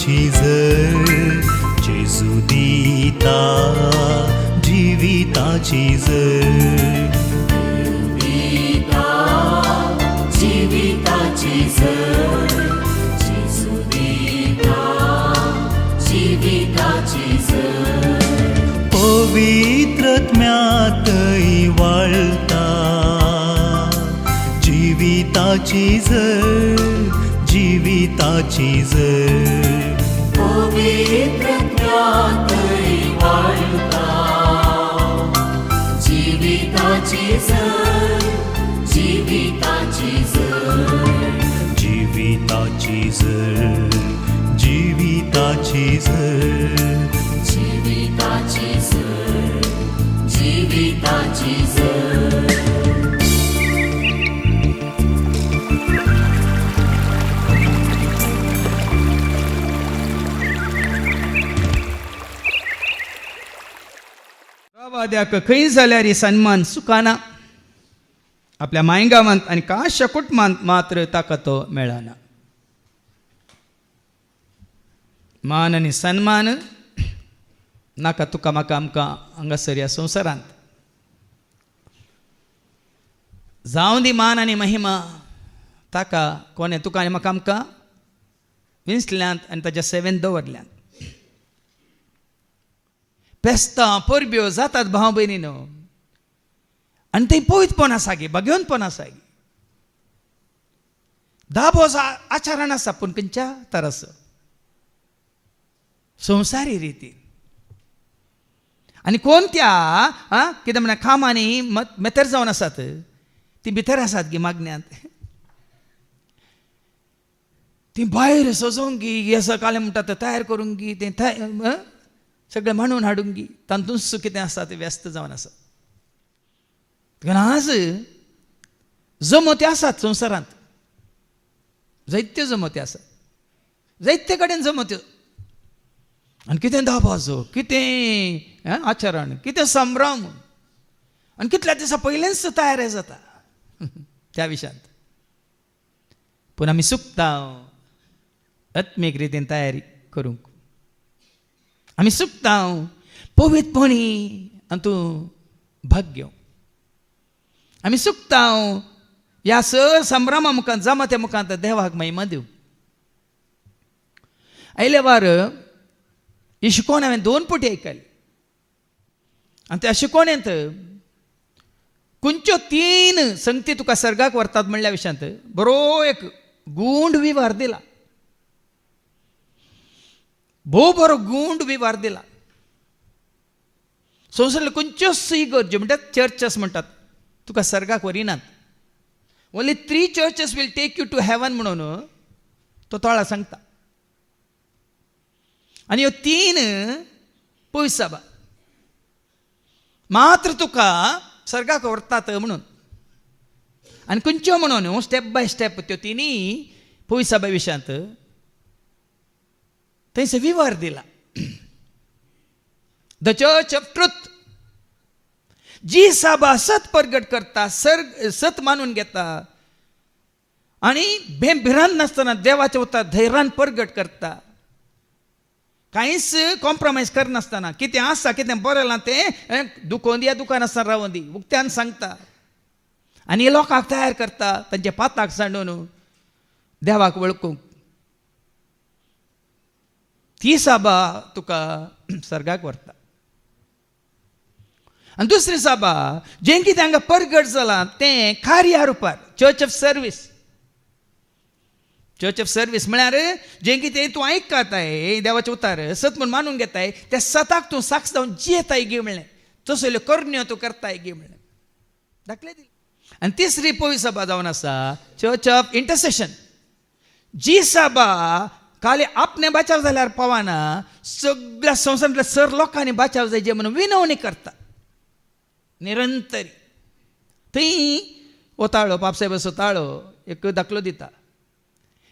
झर जेजू दिता जिविताची झर जिविताची झर जेजू दिता जिविताची झर पवित्रत्म्यातई वाळता जिविताची झर जिविताची झर पवित्रत्म्यातई वाळता जिविताची झर जिविताची झर जिविताची झर जिविताची झर जिविताची झर जिविताची झर वाद्याक खंय जाल्यार सन्मान सुखाना आपल्या मायगांवांत आनी काशा कुटुंबांत मात्र ताका तो मेळना. मान आनी सन्मान नाका तुका म्हाका आमकां हांगासर ह्या संवसारांत. जावं दी मान आनी महिमा ताका कोणें तुका आनी म्हाका आमकां विंचल्यांत आनी ताच्या सेवेंत दवरल्यांत. फेस्तां परब्यो जातात भाव भयणीनो आनी थंय पवित्रपण आसा गे भगवंतपण आसा गे दाबोस आचरण आसा पूण खंयच्या तरस संवसारी रितीन आनी कोणत्या कितें म्हणल्यार खामांनी मेतेर जावन आसात ती भितर आसात गे मागण्यांत. ती भायर सजोवंक गी हे सकाळीं म्हणटा तें तयार करूंक गी तें सगळें मांडून हाडूंक गी तातूंच कितें आसा तें व्यस्त जावन आसा. आज जमती आसात संवसारांत जायत्यो जमती आसात जायते कडेन जमत्यो आनी कितें दाबाजो कितें आचरण कितें संभ्रम आनी कितल्या दिसा पयलेंच तयार जाता त्या विशयांत. पूण आमी चुकता आत्मीक रितीन तयारी करूंक. आमी चुकता पवित्रपणी आनी तूं भाग्य. आमी चुकता ह्या संभ्रमा मुखांत जमते मुखांत देवाक महिमा दिवं. आयले वार ही शिकोवन हांवें 2 फावटी आयकली आनी त्या शिकोवणेंत खंयच्यो 3 संगती तुका सर्गाक व्हरतात म्हणल्या विशयांत बरो एक गूंड विवार दिला. भोव बरो गूंड विवार दिला. संवसारांतल्यो खंयच्योच इगर्ज्यो म्हणटात चर्चस म्हणटात तुका सर्गाक व्हरिनात. Only 3 churches will take you to heaven म्हणून तो तोळा सांगता. आनी ह्यो 3 पयस सभा मात्र तुका सर्गाक व्हरतात म्हणून. आनी खंयच्यो म्हणून स्टेप बाय स्टेप त्यो 3 पयस सभा विशयांत थंयसर विवार दिला. द चर्च ऑफ ट्रुथ जी सभा सत प्रगट करता सत मानून घेता आनी भिरांत नासतना देवाच्या उतर धैर्यान प्रगट करता. कांयच कॉम्प्रोमायज करनासतना कितें आसा कितें बरयलां तें दुखोवन दी दुकान आसतना रावोवन दी उक्त्यान सांगता आनी लोकांक तयार करता तांचे पाताक सांडून देवाक वळखूंक. ती सभा तुका सर्गाक व्हरता. आनी दुसरी सभा जें कितें हांगा प्रगट जालां तें कार्या रुपार church of service. Church of service म्हळ्यार जें कितें तूं आयकताय देवाचें उतार सत म्हूण मानून घेताय त्या सताक तूं साक्ष जावन जियेताय गे म्हणलें. तसल्यो करण्यो तूं करताय गे म्हणलें दाखले दिले. आनी तिसरी पयस सभा जावन आसा चर्च ऑफ इंटरसेशन. जी सभा खाली आपणे बचाव जाल्यार पावना सगळ्या संवसारांतल्या सर लोकांनी बचाव जाय जे म्हणून विनवणी करता निरंतरी. थंय वताळो पापसाहेबाचो ताळो एक दाखलो दिता.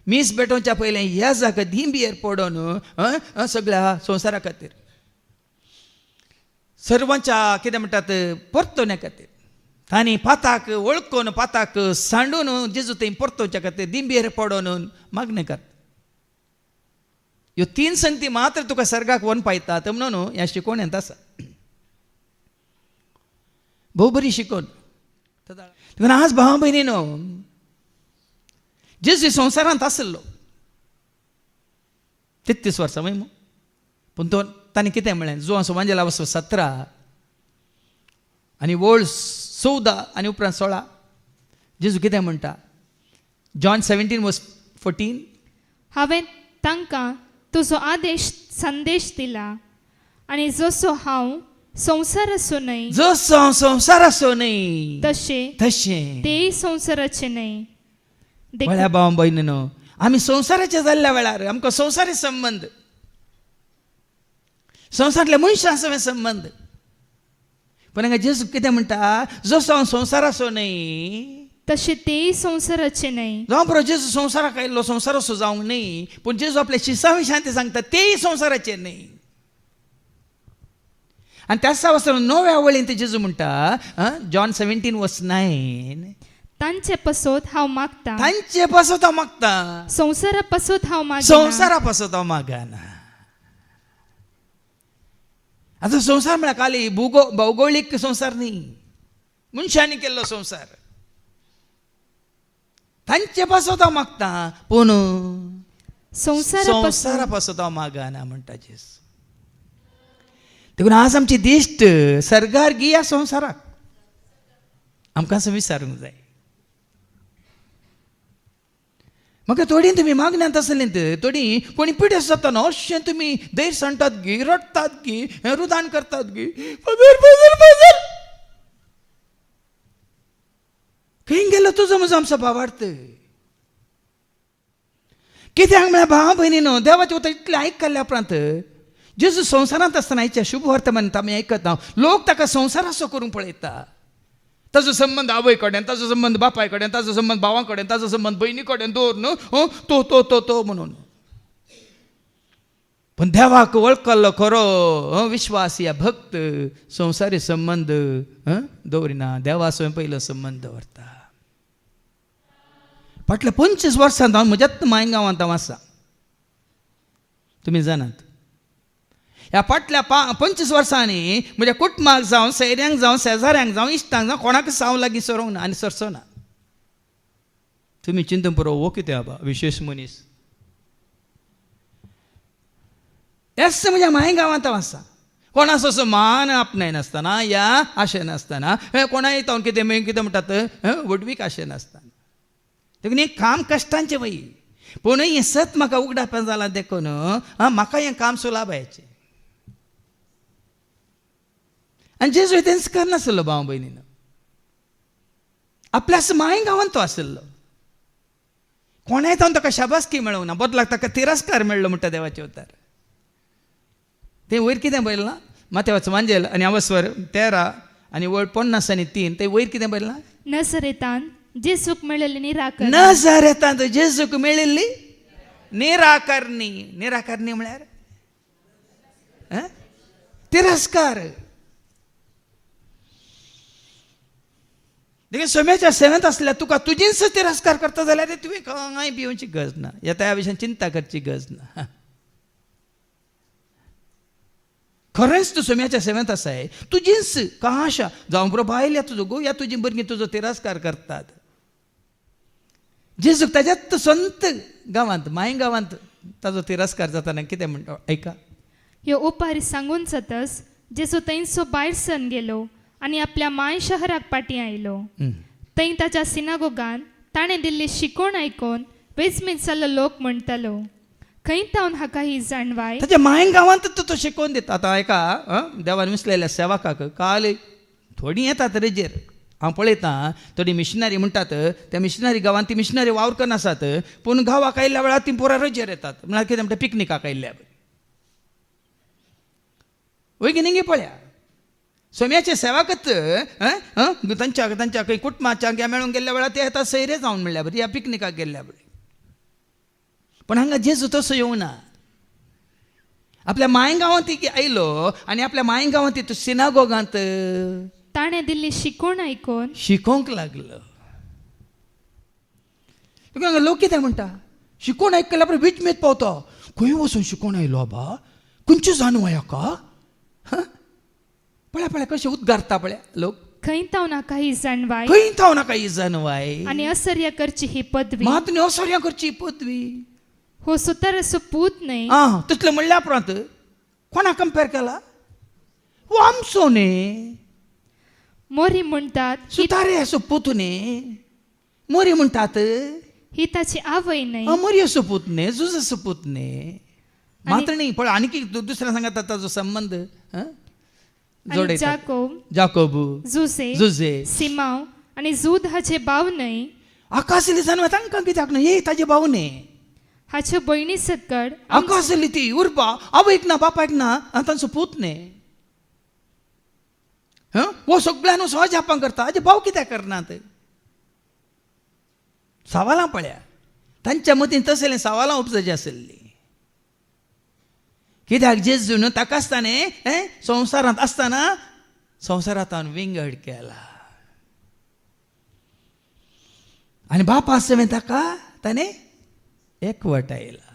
मीस भेटोवच्या पयलें ह्या जागा धिंबियेर पडोवन सगळ्या संवसारा खातीर सर्वांच्या कितें म्हणटात परतोवण्या खातीर तांणी पाताक वळखून पाताक सांडून जेजू थंय परतोवच्या खातीर धिंबियेर पडोवन मागणी करता. ह्यो 3 संगती मात्र तुका सर्गाक व्हरून पायतात म्हणून ह्या शिकोवण्यांत आसा. भोव बरी शिकोवन. देखून आज भावा भयणीनो, जेजू संवसारांत आसलो 33 वर्सां वय मू, पूण तो ताणें कितें म्हळें, जो असो वांजेला वचो 17 आनी वोळ 14 आनी उपरांत 16. जेजू कितें म्हणटा, जॉन 17:14, हांवें तांकां तुजो संदेश दिला आनी जसो हांव संवसार आसूं न्हय जसो हांव संवसार आसो न्हय तशें तेय संवसाराचे न्हय. म्हळ्यार भाव भयणीनो, आमी संवसाराचे जाल्ल्या वेळार आमकां संवसारी संबंद, संवसारांतल्या मनशां संबंद. पण हांगा जेजू कितें म्हणटा, जसो हांव संवसार आसो न्हय तशें तेय संवसाराचे न्हय. जावं बरो जेजू संवसाराक आयिल्लो संवसार असो जावंक न्हय, पूण जेजू आपल्या शिसां विशयां ते सांगता तेय संवसाराचे न्हय. आनी त्याच वचून 9व्या वळींत जेजू म्हणटा, जॉन 17:9, तांचे पासत हांव मागता, तांचे पासत हांव मागता, संवसारा पासत हांव मागना. संवसारा पासत हांव मागना. आतां संवसार म्हळ्यार खाली भौगोळीक संवसार न्ही, मनशांनी केल्लो संवसार. तांचे पासत हांव मागता, पूण संवसारा पासत हांव मागना म्हणटा जेजू. देखून आज आमची दिश्ट सर्गार गी या संवसाराक आमकां असं विचारूंक जाय. म्हाका थोडी तुमी मागण्यांत आसलींत, थोडी कोणी पिडेस्त जातना अशें तुमी दैर सांडटात गी, रडटात गी, रुदान करतात गी, फादर खंय गेलो तुजो म्हजो आमचो भावार्थ. कित्याक म्हळ्यार भावा भयणीनो, देवाचें उतर इतलें आयकल्ल्या उपरांत जेजू संवसारांत आसतना हेच्या शुभ वर्तमानांत आमी आयकता, लोक ताका संवसार असो करून पळयता. ताजो संबंध आवय कडेन, ताजो संबंध बापाय कडेन, ताजो संबंध भावां कडेन, ताजो संबंध भयणी कडेन दवर न्हू, तो म्हणून. पण देवाक वळखलो खरो विश्वास या भक्त संवसारी संबंध दवरिना, देवा स्वयं पयलो संबंध दवरता. फाटल्या 25 वर्सांत हांव म्हज्याच मायगांवांत आसा, तुमी जाणात. ह्या फाटल्या 25 वर्सांनी म्हज्या कुटुंबाक जावं, सैऱ्यांक जावं, शेजाऱ्यांक जावं, इश्टांक जावं, कोणाक साव लागीं सरोंक ना आनी सरचो ना. तुमी चिंतून पळोवं, वो कितें आबा विशेश मनीस. हेच म्हज्या मायगांवांत हांव आसा. कोणाचो असो मान आपणाय नासतना, या आशे नासतना, कोणाय येता कितें कितें म्हणटात वडवीक आशे नासतना. देखून हें काम कश्टांचें वय, पूण हें सत म्हाका उगडापें जालां देखून म्हाका हें काम सुलाभायचें. आनी जेजू तेंच करनासलो भाव भयणीनो, आपल्या मायगांवांत तो आसलो. कोणाय तावन ताका शाबासकी मेळोंक ना, बदलाक ताका तिरस्कार मेळ्ळो म्हणटा देवाचे उतार. तें वयर कितें बरयलां, माथेवाचो वांजेल आनी अवस्वर 13 आनी वळ 50 आनी 3, ते वयर कितें बरयलां, नजरेतान जेजूक मेळिल्ली निराकरणी. नजरेतांत जेजूक मेळिल्ली निराकरणी. निराकरणी म्हळ्यार तिरस्कार. देखीक सोम्याच्या सेवेंत आसल्यार तुका तुजीच तिरस्कार करता जाल्यार तुवें खंय भिवची गरज ना, ह्या विशयान चिंता करची गरज ना. खरेंच तूं सोम्याच्या सेवेंत आसाय, तुजीच कहाशा जावं बरो बायल या तुजो गो या तुजी भुरगीं तुजो तिरस्कार करतात. जेजूक ताज्याच संत गांवांत मायगांवांत ताजो तिरस्कार जाताना कितें म्हणटा ऐका. ह्यो उपारी सांगून जातच जेजू थंयचो भायर सन गेलो आनी आपल्या माय शहराक पाटी आयलो. थंय ताच्या सिनागोगान ताणें दिल्ली शिकोवण आयकून वेचमीत जाल्लो लोक म्हणटालो, खंय तावन हाका ही जाणवाय. ताच्या मायगांवांत तो शिकोवन दिता. आतां एका देवान विसलेल्या सेवकाक काल थोडीं येतात रेजेर, हांव पळयतां थोडी मिशनरी म्हणटात, त्या मिशनरी गांवांत ती मिशनरी वावर करून आसात, पूण गांवाक आयिल्ल्या वेळार ती पोरां रेजेर येतात. म्हळ्यार कितें म्हणटा, पिकनिकाक आयिल्ल्या वय की निंगे पळया. सोम्याचे सेवाकच तांच्या खंय कुटुंबाच्या मेळून गेल्ल्या वेळार ते येतात सैरे जावन म्हणल्या बरी, या पिकनिकाक गेल्ल्या बरी. पण हांगा जेजू तसो येवना. आपल्या मायगांवांत आयलो आनी आपल्या मायगांवांत तो सिनागोगांत ताणें दिल्ली शिकोवण आयकून शिकोवंक लागलो. लोक कितें म्हणटा, शिकोवण आयकल्या बरें विचमेत पावता, खंय वचून शिकोवन आयलो बाबा खंयच्यो जाणवाय हाका पळ्या पळ्या कशें उद्गारता पळ्या लोक खंय ताव नाका ही जाणवाय खंय थाव नाका ही जाणवाय आणि असर्या करची ही पदवी मात न्ही असोऱ्या करची पदवी हो सुतार असो पूत न्ही आं तितलें म्हणल्या उपरांत कोणा कंपेर केला हो आमचो न्ही मोरी म्हणटात सुतारे असो पूत न्ही मोरी म्हणटात ही ताची आवय न्ही मोरी असो पूत न्ही जुज असो पूत न्ही मात्र न्ही पण आणखी दुसऱ्या सांगात ताजो संबंध आणि जाकोब जाकोब जुजे सिमाव आणि जूद हाचे भाव न्ही आकाशली जाणवा तांकां कित्याक न्ही हे ताजे भाव न्ही हाच्यो भयणी सकट आकाशली ती उर्बा आवयक ना बापायक ना आनी तांचो पूत न्ही हो सगळ्यांना सहज आपां करता हाजे भाव कित्याक करनात सवालां पळया तांच्या मतीन तसलें सवालां उपजची आसली कित्याक जेजून ताकाच ताणें संवसारांत आसतना संवसारांत विंगड केला आनी बापा आसता ताका ताणें एकवटायला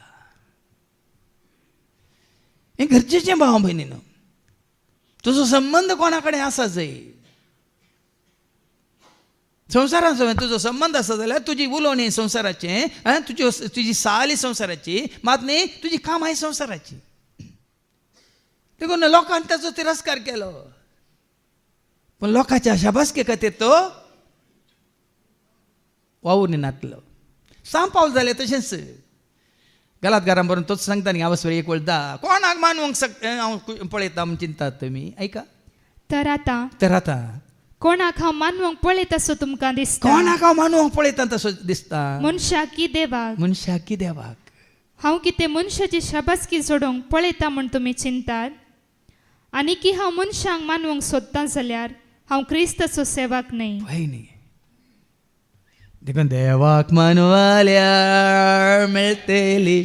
हें गरजेचें भाव भयणीनो तुजो संबंध कोणा कडेन आसा जंय संवसाराचो तुजो संबंध आसा जाल्यार तुजी उलोवणी संवसाराचें तुजी साली संवसाराची मात न्ही तुजी कामाय संवसाराची देखून लोकांनी ताचो तिरस्कार केलो पण लोकांच्या शाबासके खातीर तो वावून नातलो सांपावल जालें तशेंच गलातकारां बरोवन तोच सांगता न्ही आवस्वर एक वळदा कोणाक मानवंक हांव पळयता म्हूण चिंतात तुमी ऐका तर आतां कोणाक हांव मानवंक पळयत असो तुमकां दिसता कोणाक हांव मानवंक पळयता तसो दिसता मनशाक की देवाक मनशाक की देवाक हांव कितें मनशाची शाबासकी सोडूंक पळयता म्हूण तुमी चिंतात आनी की हांव मनशांक मानवंक सोदता जाल्यार हांव क्रिस्ताचो सेवाक न्ही न्ही देखून देवाक मानवाल्यार मेळटली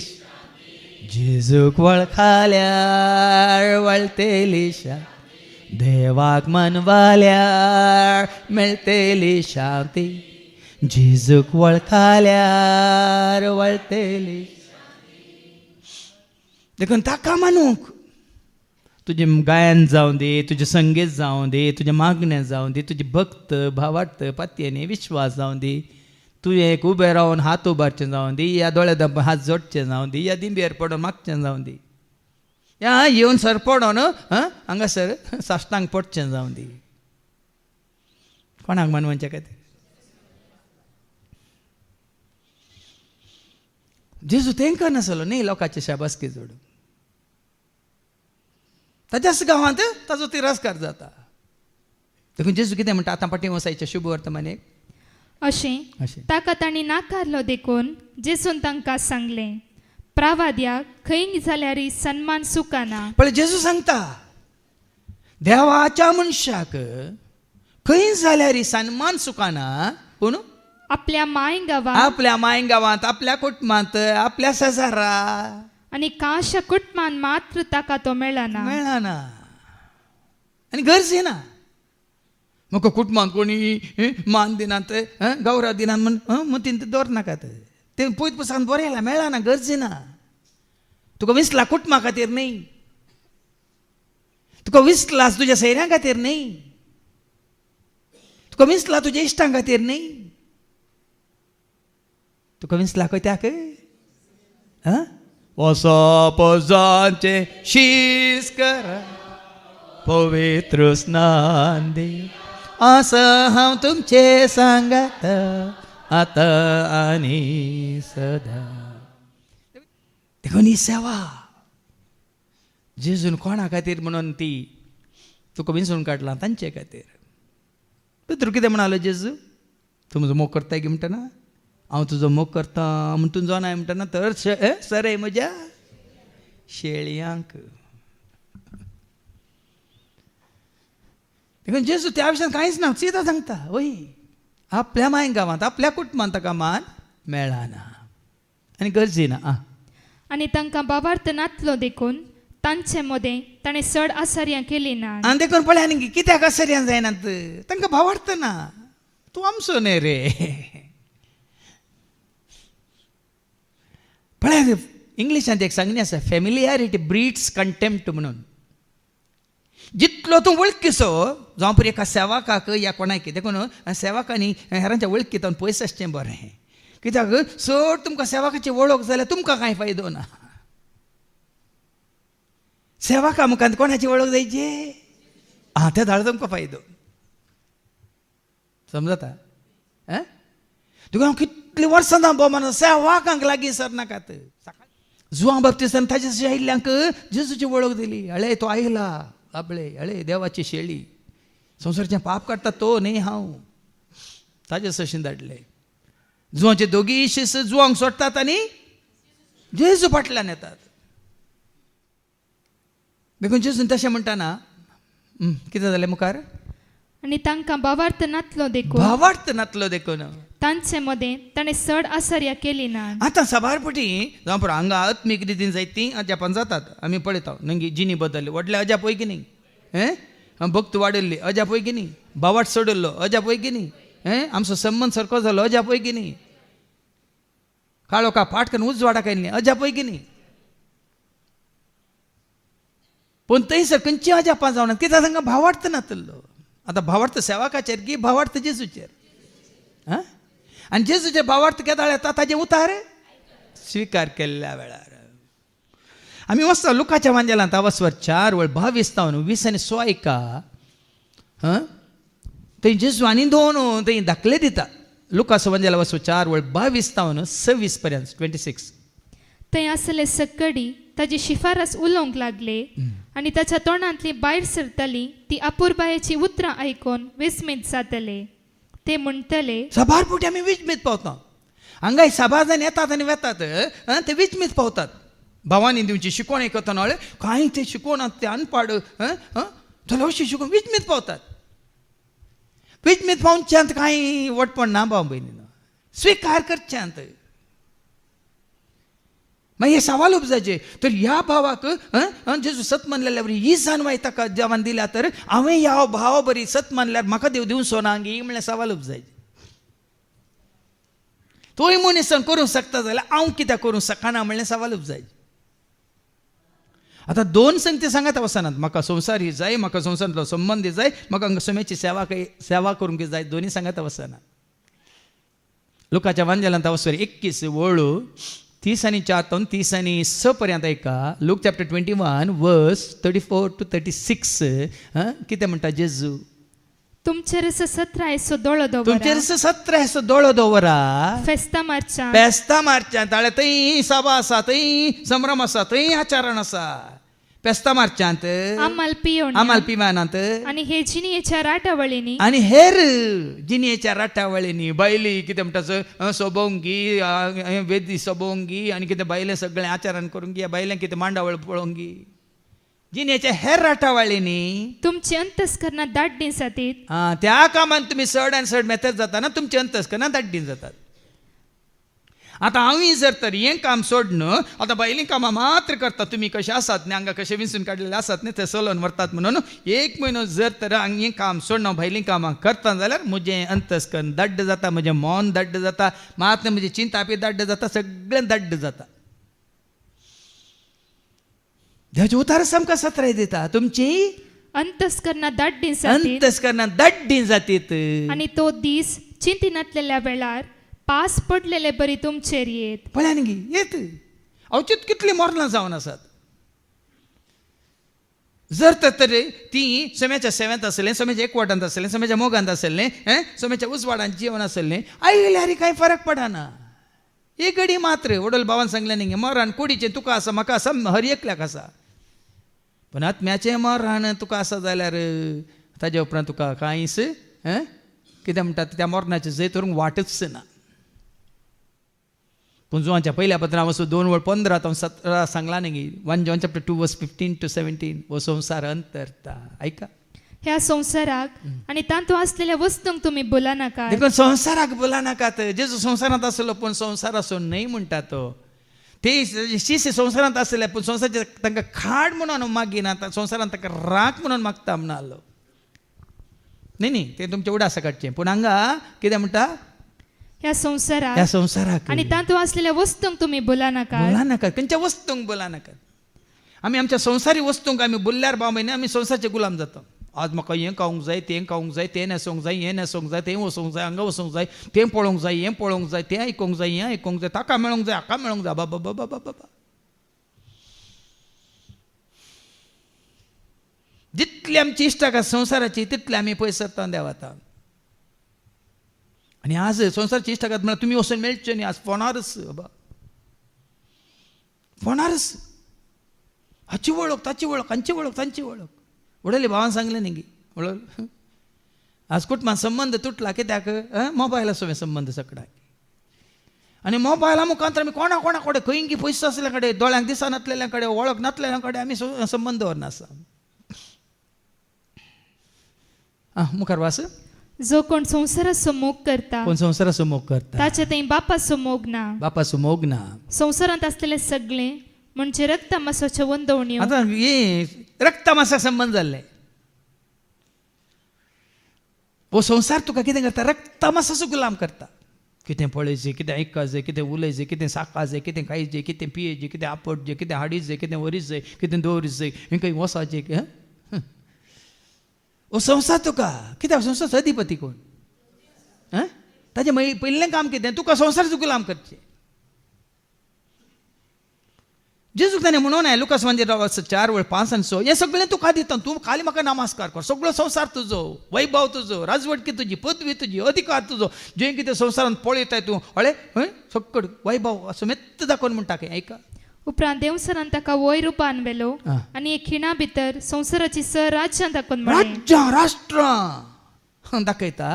जेजूक वळखाल्यार वळटली शांती देवाक मानवाल्यार मेळटली शांती जेजूक वळखाल्यार वळटली देखून ताका मानूंक तुजें गायन जावं दी तुजें संगीत जावं दी तुजें मागणें जावं दी तुजी भक्त भावार्थ पातयेनी विश्वास जावं दी तुवें एक उबें रावन हात उबारचें जावं दी या दोळे धांपून हात जोडचें जावं दी या दिंबेर पडोवन मागचें जावं दी या येवन सर पडोन हांगासर साश्टांग पडचें जावं दी कोणाक मानवांच्या खातीर जेजू तेंकां नासलो न्ही लोकांचे शाबासकी जोडून ताच्याच गांवांत ताचो तिरस्कार जाता देखून जेजू कितें म्हणटा आतां पाटी वसायच्या शुभ वर्तमानेक अशें ताका तांणी नाकारलो देखून जेजून तांकां सांगलें प्रावाद्याक खंय जाल्यार सन्मान सुकाना पण जेजू सांगता देवाच्या मनशाक खंय जाल्यार सन्मान सुकाना पूण आपल्या मायगांवांत आपल्या कुटुंबांत आपल्या शेजारा आनी काशा कुटुंबान मात्र ताका तो मेळना आनी गरजेना म्हाका कुटुंबांत कोणी मान दिनात गौरव दिनात म्हण मतीन दवरनाकात ते पयत पसून बरें मेळना गरजेना तुका विसला कुटुंबा खातीर न्ही तुका विसला तुज्या सैऱ्यां खातीर न्ही तुका विसला तुज्या इश्टां खातीर न्ही तुका विसला कित्याक वसोपजांचे शीस करा पवित्र स्नान दे असं हांव तुमचे सांगत आता आनी सदा देखून ही सेवा जेजून कोणा खातीर म्हणून ती तुका विंचून काडला तांचे खातीर पितृ कितें म्हणालो जेजू तूं म्हजो मोग करता की म्हणटना हांव तुजो मोग करता म्हण तूं जानाय म्हणटना तर सरे म्हज्या शेळयांक देखून जेजू त्या विशयान कांयच ना सीदा सांगता वय आपल्या माय गांवांत आपल्या कुटुंबांत ताका मान मेळना आनी गरजेना आनी तांकां बाबार्थ नातलो देखून तांचे मदें ताणें चड आसार्यां केली ना आनी देखून पळय आनी कित्याक आसार्यां जायनात तांकां भावार्थ ना तूं आमचो न्ही रे पळय इंग्लिशांत एक सांगणी आसा फॅमिलियारिटी ब्रीड्स कंटेम्प्ट म्हणून. जितलो तूं वळखीचो जावं परी एका सेवाकाक या कोणाक देखून सेवाकांनी हेरांच्या वळखीत पयस आसचें बरें. कित्याक चड तुमकां सेवाकाची वळख जाल्यार तुमकां कांय फायदो ना. सेवाका मुखांत कोणाची वळख जायची त्या धाड तुमकां फायदो. समजता तुका हांव कितलीं वर्सां भोवमान सेवाकांक लागीं सरनाकात. जुआं बाप्तिस्तान ताचे जशें आयिल्ल्यांक जेजूची वळख दिली. हळे तो आयला आपले हळे देवाची शेळी संवसारचें पाप काडटा तो न्ही हांव ताजे जशें धाडले. जुआंचे दोगी शिस जुआंक सोडटात आनी जेजू फाटल्यान येतात. देखून जेजून तशें म्हणटाना कितें जालें मुखार आणि तांकां भावार्थ नातलो देखून भावार्थ नातलो देखून तांचे मदें ताणें चड आसर्या केली ना. आतां सभारपटी जावं पळय हांगा आत्मीक रितीन जायतीं अजापान जातात. आमी पळयता नंगी जिनी बदलली व्हडले अजाप पळय की न्ही. भक्त वाडयल्ली अजाप पळय की न्ही. भावार्थ सोडलो अजाप पळय की न्ही. आमचो संबंद सारको जालो अजाप पळय की न्ही. काळोखा फाट करून उजवाडाक आयिल्लीं अजाप पळय की न्ही. पूण थंयसर खंयची अजापां जावना कित्याक तांकां भावार्थ नातलो. आतां भावार्थ सेवाकाचेर की भावार्थ जेजूचेर. आनी जेजूचे भावार्थ केदाळ येता ताजे उतार स्विकार केल्ल्या वेळार आमी वचता लुकाच्या वांजेलांत अवस्वर 4:22-20 थंय जेजू आनी दोन थंय दाखले दिता. लुकाचो वांजेला वचो 4:22-26 पर्यंत 26. थंय आसले सकडी ताची शिफारस उलोवंक लागले आनी ताच्या तोंडांतली भायर सरतली ती अपुरबायेची उतरां आयकून विस्मीत जातले. ते म्हणटले सभारपुटी आमी विचमीत पावता. हांगाय सभाजन येतात आनी वेतात ते विचमीत पावतात. भावांनी दिवची शिकोवण आयकतना कांय ते शिकोवनात ते अनपाड जाल्यार अशी शिकोवन विचमीत पावतात. विचमीत पावच्यात कांय वटपण ना भाव भयणीनो स्विकार करच्यांत. मागीर हे सवाल उपजायचे तर ह्या भावाक जेजू सत मानलेल्या बरी ही जाणवाय ताका देवान दिल्या तर हांवें ह्या भावा बरी सत मानल्यार म्हाका देव दिवं सोनांगी म्हणल्यार सवाल उपजायचे. तोय मनीसान करूंक शकता जाल्यार हांव कित्याक करूंक शकना म्हणल्यार सवाल उपजायचे. आतां दोन संगती सांगात वचनात म्हाका संवसार ही जाय म्हाका संवसारांतलो संबंद जाय म्हाका सोम्याची सेवा करूंक जाय दोनी सांगात वचनात. लुकाच्या वांजेलांत अवस्वर 21 वळू 30 आनी 4 30 आनी 6 पर्यंत ऐका. लूक चॅप्टर 21 वर्स 34-36 कितें म्हणटा जेजू. तुमचेर 17 येसो दोळो दवरा. तुमचेर 17 येसो दोळो दवरा. फेस्ता मारच्या पेस्ता मारच्यां ताळे थंय सभा आसा थंय संभ्रम आसा थंय आचरण आसा. पेस्ता मारच्यांत आमाल पियोन आमाल पिवानांत आनी हे जिनियेच्या राटावळींनी आनी हेर जिनियेच्या राटावळींनी बायली कितें म्हणटा सोबोंगी वेदी सोबोंगी आनी कितें बायलें सगळें आचरण करूंक या बायलें कितें मांडावळ पळोवंगी जिनियेच्या हेर राटावळींनी तुमची अंतस्करणां दाड्डी जातीत. त्या कामान तुमी चड आनी चड मेथड जाताना तुमची अंतस्करणां दाड्डी जातात. आतां हांवूय जर तर हें काम सोडनं आतां बायलीं कामां मात्र करता. तुमी कशें आसात न्ही हांगा कशें विंसून काडलेले आसात न्ही थंय चलोवन व्हरतात म्हणून 1 म्हयनो जर तर हांव हें काम सोडून हांव भायलीं कामां करता जाल्यार म्हजें अंतस्करण दड्ड जाता म्हजें मन दड्ड जाता मात म्हजी चिंता बी दड्ड जाता सगळें दड्ड जाता. देवाचे उतार आमकां 17 दिता तुमची अंतस्करणां दाड्डी जातीत अंतस्करणां दड्डी जातीत. आनी तो दीस चिंती नासलेल्या वेळार पास पडलेले बरी तुमचेर येत. पळयान गी येत अवचित कितलीं मोरलां जावन आसात. जर तर ती सोम्याच्या सेवेंत आसलें सोम्याच्या एकवटांत आसलें सोम्याच्या मोगांत आसलें सोम्याच्या उजवाडांत जीवन आसलें आयल्यार कांय फरक पडना. एक घडी मात्र वडोल भावान सांगलें न्ही मरण कुडीचें तुका आसा म्हाका आसा हर एकल्याक आसा. पूण आत्म्याचें मरण तुका आसा जाल्यार ताजे उपरांत तुका कांयच कितें म्हणटात त्या मरणाचें जैत करूंक वाटच ना. पूण जुआंच्या पयल्या पत्रांत वचून 2:15-17 सांगला न्ही 1 John chapter 2 verse 15-17 हो संवसार अंतरता. ऐका ह्या संवसाराक आनी तांतू असलेल्या वस्तूंक तुमी बोला नाका. देखून संवसाराक बोला नाकात. जेजू संवसारांत आसलो पूण संवसार असो न्हय म्हणटा तो. ते शिशे संवसारांत आसले पूण संवसाराचे तांकां खाड म्हणून मागिना संवसारांत ताका राख म्हणून मागता म्हणलो न्ही ते तुमचें उडासा काडचें. पूण हांगा कितें म्हणटा ह्या संसारात ह्या संसाराक आणि तातूंत असलेल्या वस्तूंक तुम्ही बोला नाका. बोला नका, खंयच्या वस्तूंक बोला नका. आमी आमच्या संसारी वस्तूंक आमी बोलल्यार बावयना आमी संसारचे गुलाम जाता. आज म्हाका हें खावंक जाय, तें खावंक जाय, तें न्हेसोंक जाय, हें न्हेसोंक जाय, तें वसोंक जाय, हांगा वसोंक जाय, तें पळोवंक जाय, हें पळोवंक जाय, तें आयकोंक जाय, हें आयकोंक जाय, ताका मेळोंक जाय, हाका मेळोंक जाय. बाबा बाबा बाबा बाबा, जितली आमची इश्टाक संसाराची तितले आमी पयस सरता देवाता. आणि आज संसाराची इश्टाकात म्हणल्यार तुमी वचून मेळचे न्ही. आज फोनारच बाबा, फोनारच. हाची वळख, ताची वळख, हांची वळख, तांची वळख. उडयले भावान सांगलें न्ही गी वळख. आज कुटुंबात संबंध तुटला कित्याक मोबायला सोबे संबंध सगळ्याक. आणि मोबायला मुखांतर आमी कोणा कोणा कडेन खंय पयसो आसल्या कडेन, दोळ्यांक दिसा नासलेल्या कडेन, वळख नासलेल्या कडेन आमी संबंध व्हरना आसा. मुखार वास. जो कोण संसाराचो मोग करता कोण संसाराचो मोग करता ताचे थंय बापाचो मोग ना. बापाचो मोग ना. संसारांत असलेले सगळे म्हणजे रक्त मांसाच्यो वंदवण्यो. आता हे रक्त मासाक संबंध जाल्ले. हो संसार तुका कितें करता, रक्त मासाचो गुलाम करता. कितें पळयचें, कितें आयकचें, कितें उलयचें, कितें साकाचें, कितें खायचें, कितें पियेचें, कितें आपटचें, कितें हाडीचें, कितें व्हरीचें, कितें दवरीचें, हें खंय वसाचें. हो संसार तुका कित्याक संसार अधिपती कोण? ताजें पयलें काम कितें, तुका संसाराचो गुलाम करचें. जेजूक ताणें म्हणून आहे लुकास म्हणजे 4:5-6 हें सगळें तुका दिता, तूं खाली म्हाका नमस्कार कर. सगळो संसार तुजो, वैभव तुजो, राजवटकी तुजी, पदवी तुजी, अधिकार तुजो, जें कितें संवसारांत पळयताय तूं हळे सकड वैभव असो मेत्त दाखोवन म्हणटा की ऐका. उपरांत देवसरान ताका वयर रुपान व्हेलो आनी एक खिणा भितर संसाराची राज्यां दाखोवन म्हळें. राज्यां राष्ट्रां दाखयता.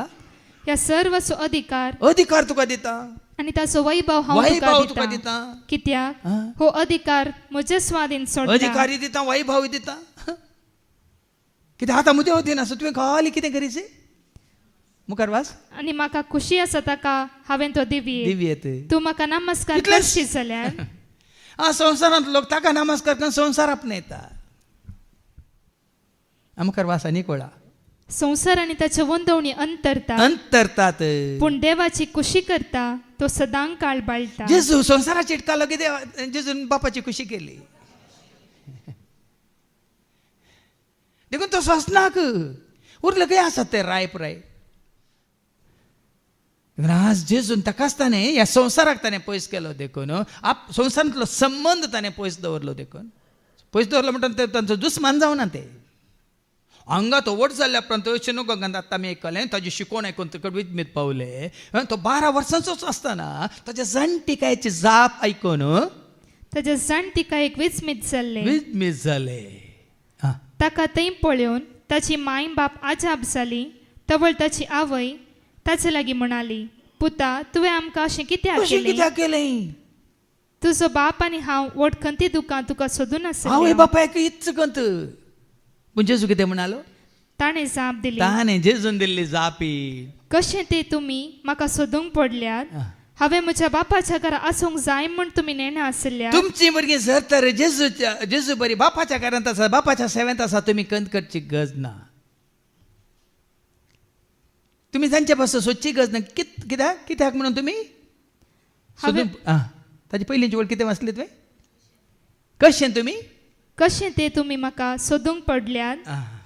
ह्या सर्वचो अधिकार तुका दिता आनी ताचो वैभव हांव तुका तुका दिता. दिता. कित्याक हो अधिकार म्हजे स्वाधीन सोडटा. अधिकारी दिता, वैभव दिता. कितें आतां म्हजे वतीन आसा, तुवें खाली कितें करीचें. मुखार वास. आनी म्हाका खुशी आसा ताका हांवें तो दिव्येत. तूं म्हाका नमस्कार इतलेंच. करशी जाल्यार संवसारांत लोक ताका नमस्कार करून संवसार आपणयता. मुखार वास आनी कळा. संसार आनी ताच्यो वंदवणी अंतरतात. पूण देवाची खुशी करता तो सदां काळ बाळटा. जेजू संवसाराची इटकालो कितें, जेजून बापाची खुशी केली. देखून तो स्वस्नाक उरलं काही आसात ते राय. आज जेजून ताकाच ताणें ह्या संवसाराक ताणें पयस केलो देखून, संवसारांतलो संबंध ताणें पयस दवरलो देखून. पयस दवरलो म्हणटा तांचो दुस्मान जावना ते. हांगा तो व्हड जाल्ल्या उपरांत शेनोगांत आतां आमी आयकलें ताजी शिकोवण आयकून ताका विस्मीत पावले. तो 12 वर्सांचोच आसतना ताच्या जाणटिकायेची जाप आयकून ताच्या जाणटिकायेक विस्मीत जाले. ताका थंय पळोवन ताची माय बाप आजाप जाली. तवळ ताची आवय ताचे लागीं म्हणाली, पुता तुवें आमकां अशें कित्याक केलें? तुजो बाप आनी हांव वटखंती दुकां तुका सोदून आवय बापायक इच्च कंत. पूण जेजू कितें म्हणालो? ताणें जाप दिली, ताणें जेजून दिल्ली जापी. कशें तें तुमी म्हाका सोदूंक पडल्यात. हांवें म्हज्या बापाच्या घरा आसूंक जाय म्हूण तुमी नेणा आसल्या. तुमची भुरगीं जर तर जेजू बरी बापाच्या घरांत आसा, बापाच्या सेवेंत आसा, तुमी कंत करची गरज ना. तुमी तांचे पासून सोदची गरज ना. कित्याक म्हणून तुमी ताची पयलींची वळ कितें वाचली तुवें? कशें तें तुमी म्हाका सोदूंक पडल्यात.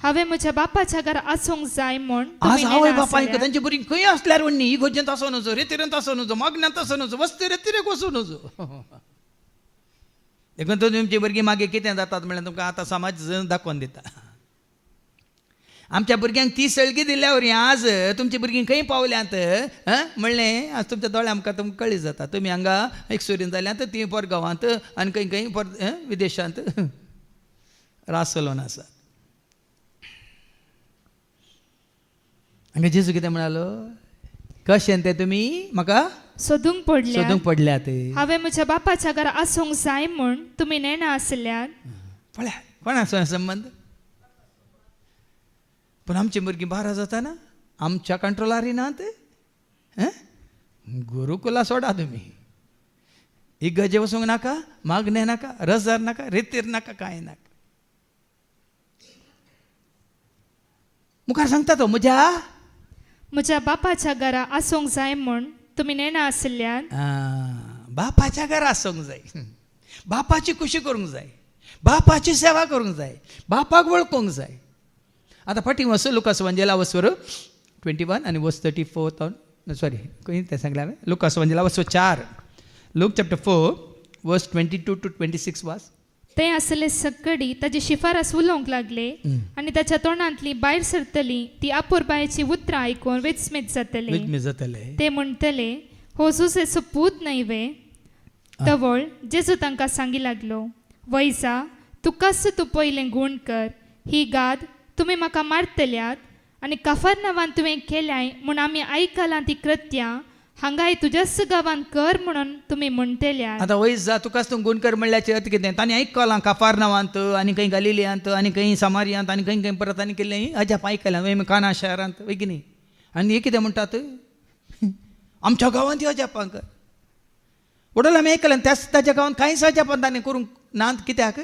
हांवें म्हज्या बापाच्या घरा आसूंक जाय म्हूण आज आवय बापायक तांची भुरगीं खंय आसल्यार वण्णी इगोजेंत आसूं नजो, रेतीरेंत आसूं नजो, मागण्यांत आसूं नजो, वस्ती रेतीरेक वचूं नजो. देखून तुमची भुरगीं मागीर कितें जातात म्हळ्यार तुमकां आतां समाज दाखोवन दिता. आमच्या भुरग्यांक ती सळगी दिल्यावर आज तुमची भुरगीं खंय पावल्यांत म्हणलें. आज तुमच्या दोळ्या आमकां तुमकां कळी जाता. तुमी हांगा एकसुरीन जाल्यांत, ती परगांवांत आनी खंय विदेशांत रासलोन आसा. हांगा जेजू कितें म्हणालो? कशें तें तुमी म्हाका सोदूंक पडल्यात. हांवें म्हज्या बापाच्या घरा आसूंक जाय म्हूण तुमी नेणा आसल्यात. पळया कोणाचो संबंध. पूण आमची भुरगीं 12 जाताना आमच्या कंट्रोलार नात. गुरुकुला सोडा तुमी. इगजे वचूंक नाका, मागणे नाका, रजार नाका, रेतीर नाका, कांय नाका. मुखार सांगता तो म्हज्या बापाच्या घरा आसूंक जाय म्हूण तुम्ही नेणा आसल्यान बापाच्या घरा आसूंक जाय, बापाची खुशी करूंक जाय, बापाची सेवा करूंक जाय, बापाक वळखूंक जाय. आतां फाटीं वच लुकास वंजेला वचवर 21 आनी वर्स 34 सॉरी खंय तें सांगलें हांवें. लुकास वंजेला वचो 4 लूक चॅप्टर 4 वर्स 22 to 26 वास. ते आसले सकडी ताची शिफारस उलोवंक लागले आनी ताच्या तोंडांतली भायर सरतली ती आपुरबायेची उतरां आयकून विस्मीत जातले. विस्मीत जातले. ते म्हणटले, हो जुसेचो पूत न्हय तवळ जेजू तांकां सांगी लागलो, वैजा तुकाच तूं पयलें गूण कर. ही गाद तुमी म्हाका मारतल्यात आनी कफरनावान तुवें केल्याय म्हूण आमी आयकलां ती कृत्यां हांगाय तुज्याच गांवांत कर म्हणून तुमी म्हणटल्यात. आतां वयस जा तुकाच तूं गुणकर म्हणल्याचे अर्थ कितें? तांणी आयकलां काफारनावांत आनी खंय गलिलियांत आनी खंय समारियांत आनी खंय खंय परत आनी केल्लें अजाप आयकलां वय काना शारांत वय की न्ही. आनी हे कितें म्हणटात आमच्या गांवांत अजापां कर. वडोल आमी आयकलां त्याच ताच्या गांवांत कांयच अजापां ताणें करूंक नात. कित्याक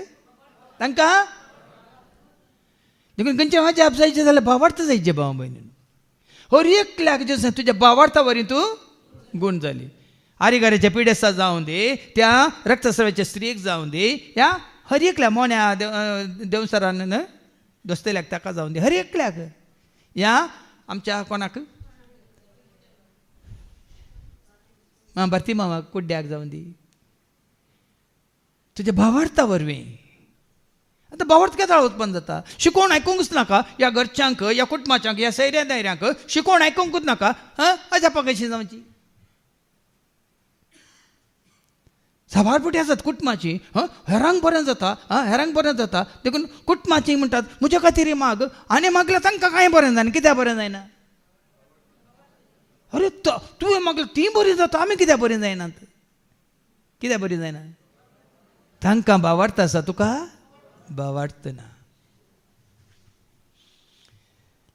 तांकां देखून खंयचें अजाप जायचें जाल्यार भावार्थ जायचें भाव भयणीन. हर एकल्याक जे तुज्या भावार्था वरी तूं गूण जाली. आरिगाऱ्याच्या पिडेस्ताक जावं दे, त्या रक्तस्रावाच्या स्त्रीक जावं दे, ह्या हर एकल्या मोन्या देवसरान दोस्तल्याक ताका जावं दे, हर एकल्याक ह्या आमच्या कोणाक भरती मामाक कुड्ड्याक जावं दी, तुज्या भावार्था वरवीं. आतां भावार्थ केदाळ उत्पन्न जाता. शिकोवन आयकूंकच नाका ह्या घरच्यांक, ह्या कुटुंबाच्यांक, ह्या सैऱ्या दायऱ्यांक शिकोवन आयकूंकूच नाका. अजापां कशी जावची? साबारपुटी आसात कुटुंबाची, हेरांक बरें जाता, हेरांक बरें जाता. देखून कुटुंबाची म्हणटात म्हज्या खातीर माग, आनी मागल्यार तांकां कांय बरें जायना. कित्याक बरें जायना? अरे तुवें मागलें ती बरी जाता, आमी कित्याक बरीं जायनात? कित्याक बरीं जायना? तांकां भावार्थ आसा, तुका भावार्थ ना.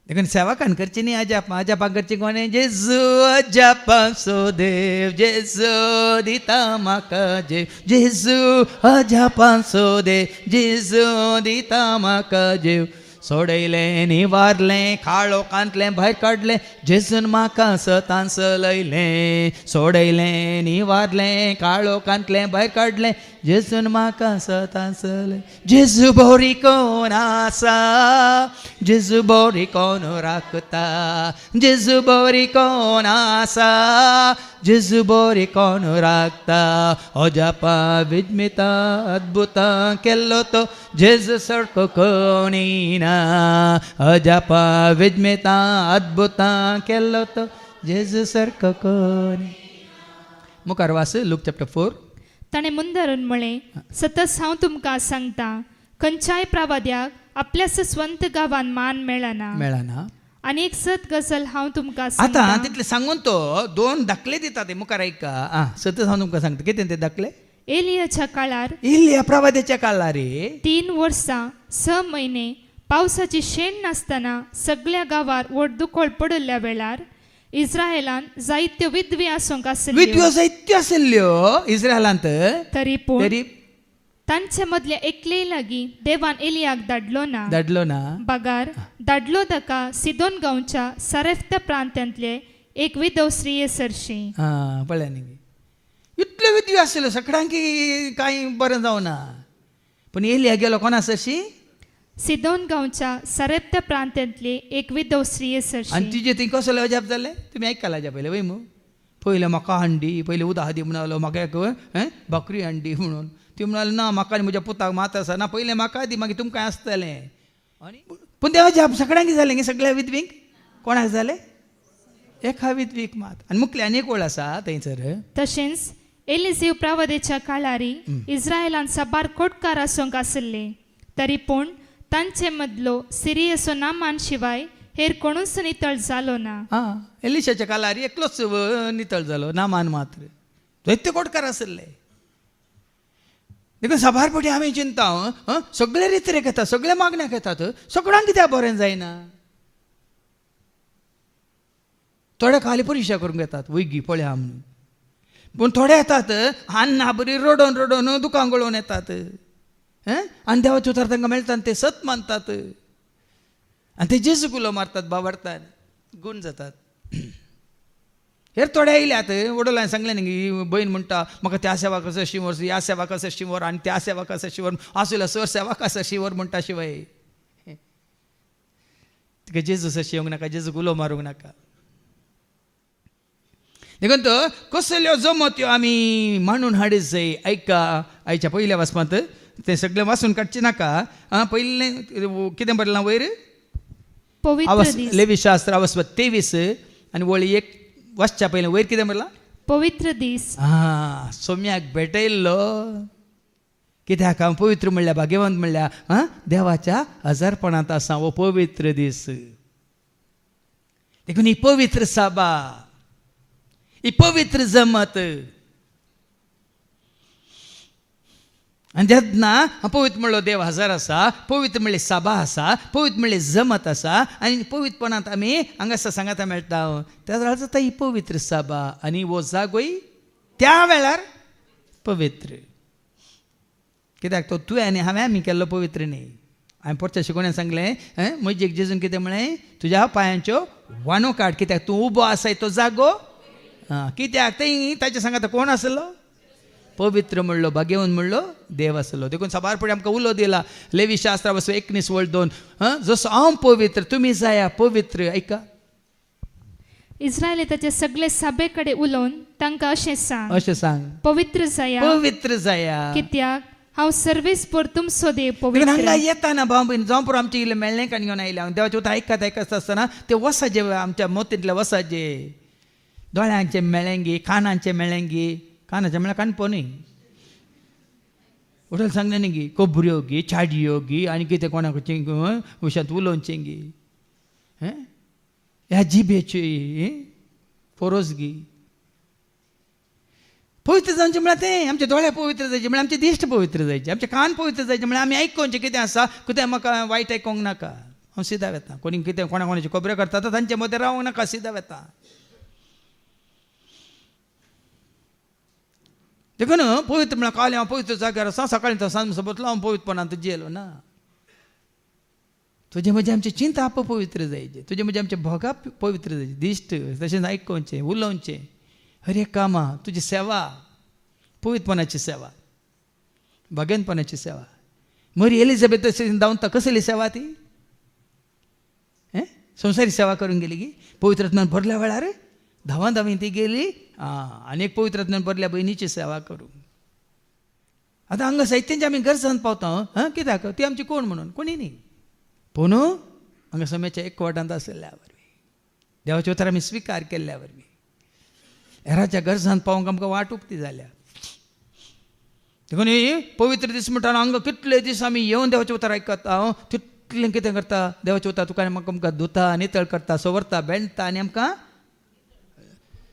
देखून सेवाकान करची न्ही अजापां. अजापां करची कोणें? जेजू अजापां सो देव, जेजू दिता म्हाका जेव, जेजू अजापां सो देव, जेजू दिता म्हाका जेव. सोडयलें निवारलें काळोखांतलें भायर काडलें, जेजून म्हाका सतांस लयलें. सोडयलें निवारलें काळोखांतलें भायर काडलें, जेजून म्हाका सतांस लयलें. जेजू बरी कोण आसा, जेजू बरी कोण राखता, जेजू बरी कोण आसा, जेजू बरी कोण राखता. अजापां विस्मितां अद्भुतां केल्लो तो जेजू सारको कोणी ना. अजापां विस्मितां अद्भुतां केल्लो तो जेजू सारको कोणी. मुखार वास लूक चॅप्टर 4. ताणें मुंदरून म्हळें, सतत हांव तुमकां सांगता, खंयच्याय प्रवाद्याक आपल्या स्वंत गांवांत मान मेळना. आनी एक सत गजाल हांव तुमकां सांगता. आतां तितलें सांगून तो 2 दाखले दिता. ते मुखार ऐका. सतत हांव तुमकां सांगता. कितें ते दाखले? एलियाच्या काळार, एलिया प्रवाद्याच्या काळार रे 3 वर्सां 6 म्हयने पावसाची शेण नासतना सगळ्या गांवार व्हडदुकोळ पडल्या वेळार इस्रायेलान जायत्यो विधवी आसूंक आसल्यो. विधव्यो जायत्यो आसल्यो इस्रायलांत. तरी पूण तांचे मदल्या एकलेय लागीं देवान एलियाक धाडलो ना. बगार धाडलो ताका सिदोन गांवच्या सारेफ्ता प्रांतांतले एक विधव स्त्रिये सरशी. पळय न्ही, इतल्यो विधव्यो आसल्यो सगळ्यांक कांय बरें जावना. पूण एलिया गेलो कोणा सरशी? सिदोन गांवच्या सारेफ्ता प्रांतांतले एक विधव स्त्रिये सरशी. आनी तिजे थंय कसले अजाप जाले? तुमी आयकला अजाप पयलें वय मू. पयलें म्हाका हांडी, पयलें उदक दी म्हणलो, म्हाका एक बकरी हांडी म्हणून. ती म्हणाली ना म्हाका आनी म्हज्या पुताक मात आसा ना, पयलें म्हाका दी मागीर तुमकां आसतलें. आनी पूण ते अजाप सगळ्यांक जालें. सगळ्या विधवींक कोणाक जालें? एका विधवीक मात. आनी मुखली आनी एक वळ आसा थंयसर. तशेंच एलिजेव प्रवादेच्या काळारी इस्रायेलान साबार कोटकार आसूंक आसले. तरी पूण तांचे मदलो सिरियसो नामान शिवाय हेर कोणूच नितळ जालो ना. एलिशाच्या काळार एकलोच नितळ जालो, नामान मात्र. दैत्य कोटकार आसले. देखून साबारपटी आमी चिंता सगळे रित्रेक येतात, सगळे मागण्याक येतात, सगळ्यांक कित्याक बरें जायना? थोडे खाली परिक्षा करूंक येतात वैगी पळया म्हणून. पूण थोडे येतात हान्ना बरी रडोन रडोन दुकान गळोवन येतात. आनी देवाचे उतर तांकां मेळटा आनी ते सत मानतात आनी ते जेजू कुलो मारतात, भावार्थान गूण जातात. हेर थोडे येयल्यात वडोलांनी सांगलें न्ही बहीण म्हणटा म्हाका त्या सेवा कसो शिंवर ह्या सेवा कसो शिंवर आनी त्या सेवा कसो शिंवर आसलो सर सेवा कसो शिंवर म्हणटा शिवाय तिका जेजूस शिवंक नाका जेजूक उलो मारूंक नाका देखून तो कसल्यो जमत्यो आमी मांडून हाडीत जाय ऐका आयच्या पयल्या वाचपांत ते सगळें वाचून काडचें नाका पयलें कितें बरयलां वयर पवित्र दीस लेवी शास्त्र अवस्व 23 आनी वळी एक वाचच्या पयलें वयर कितें बरयलां पवित्र दीस सोम्याक भेटयल्लो कित्याक हांव पवित्र म्हणल्या भाग्यवंत म्हणल्या देवाच्या हजारपणांत आसा हो पवित्र दीस देखून ही पवित्र सभा ही पवित्र जमत आनी जेन्ना पवित्र म्हणलो देव हजार आसा पवित्र म्हणले सभा आसा पवित्र म्हणले जमत आसा आनी पवित्रपणांत आमी हांगासर सांगाता मेळटा त्या वेळार जाता ही पवित्र सभा आनी हो जागोय त्या वेळार पवित्र कित्याक तो तुवें आनी हांवें आमी केल्लो पवित्र न्ही हांवें परच्या शिकोवण्यान सांगलें म्हजेक जेजून कितें म्हळें तुज्या पांयांच्यो वानो काड कित्याक तूं उबो आसाय तो जागो कित्याक थंय ताच्या सांगाता कोण आसलो पवित्र म्हणलो भाग्यवंत म्हणलो देव आसलो देखून सबार फुडें आमकां उलो दिला लेवी शास्त्रा वचो 19:2 जसो हांव पवित्र तुमी जाया पवित्र ऐका इस्रायली ताचे सगळे सभे कडेन उलोवन तांकां अशें सांग पवित्र जाया कित्याक हांव सर्वेस परतूम सोदे पवित्र हांगा येताना भाव भयण जावं पर आमचे इल्लें मेळ्ळें काणी घेवन आयल्या देवाचें उतर आयकत आसतना ते वसाजे आमच्या मोतींतले वसाजे दोळ्यांचे मेळ्ळेंगी कानांचे मेळ्ळेंगी कानाचे म्हळ्यार काणपो न्ही उठल सांगलें न्ही गी कोबऱ्यो गी चाडयो गी आनी कितें कोणाक हुशांत उलोवचें गी ह्या जिबेची पोरोस गी पवित्र जावचें म्हळ्यार तें आमचे दोळे पवित्र जायचे म्हळ्यार आमचे दिश्ट पवित्र जायचे आमचे कान पवित्र जायचे म्हळ्यार आमी आयकोवचें कितें आसा कितें म्हाका वायट आयकोंक नाका हांव सिदा वेता कोणी कितें कोणा कोणाचे कोबऱ्यो करता तांचे मदें रावूंक नाका सिदा वेता देखून पवित्र म्हळ्यार काल हांव पवित्र जाग्यार आसा सकाळीं तो सांज सोबतलो हांव पवित्रपणांत जियेलो ना तुजें म्हजें आमचें चिंत आप पवित्र जायचें तुजें म्हजें आमचें भोगा पवित्र जायचें दिश्ट तशेंच आयकोवचें उलोवचें हर एक कामां तुजी सेवा पवित्रपणाची सेवा भगेनपणाची सेवा मरी एलिझाबेथ दावता कसली सेवा ती संवसारी सेवा करून गेली की पवित्रत्म्यान भरल्या वेळार धांवां ती गेली आनीक पवित्रत्म्यान भरल्या भयणीची सेवा करूं आतां हांगा साहित्यांची आमी गरजान पावता कित्याक ती आमची कोण म्हणून कोणी न्ही पूण हांगा समयाच्या एकवटांत आसल्या वरवीं देवाचे उतर आमी स्विकार केल्ल्या वरवीं हेराच्या गरजान पावूंक आमकां वाट उक्ती जाल्या देखून पवित्र दीस म्हणटा हांगा कितले दीस आमी येवन देवाचें उतर आयकता तितलें कितें करता देवाचें उतर तुका आमकां धुता नितळ करता सवरता बेंडता आनी आमकां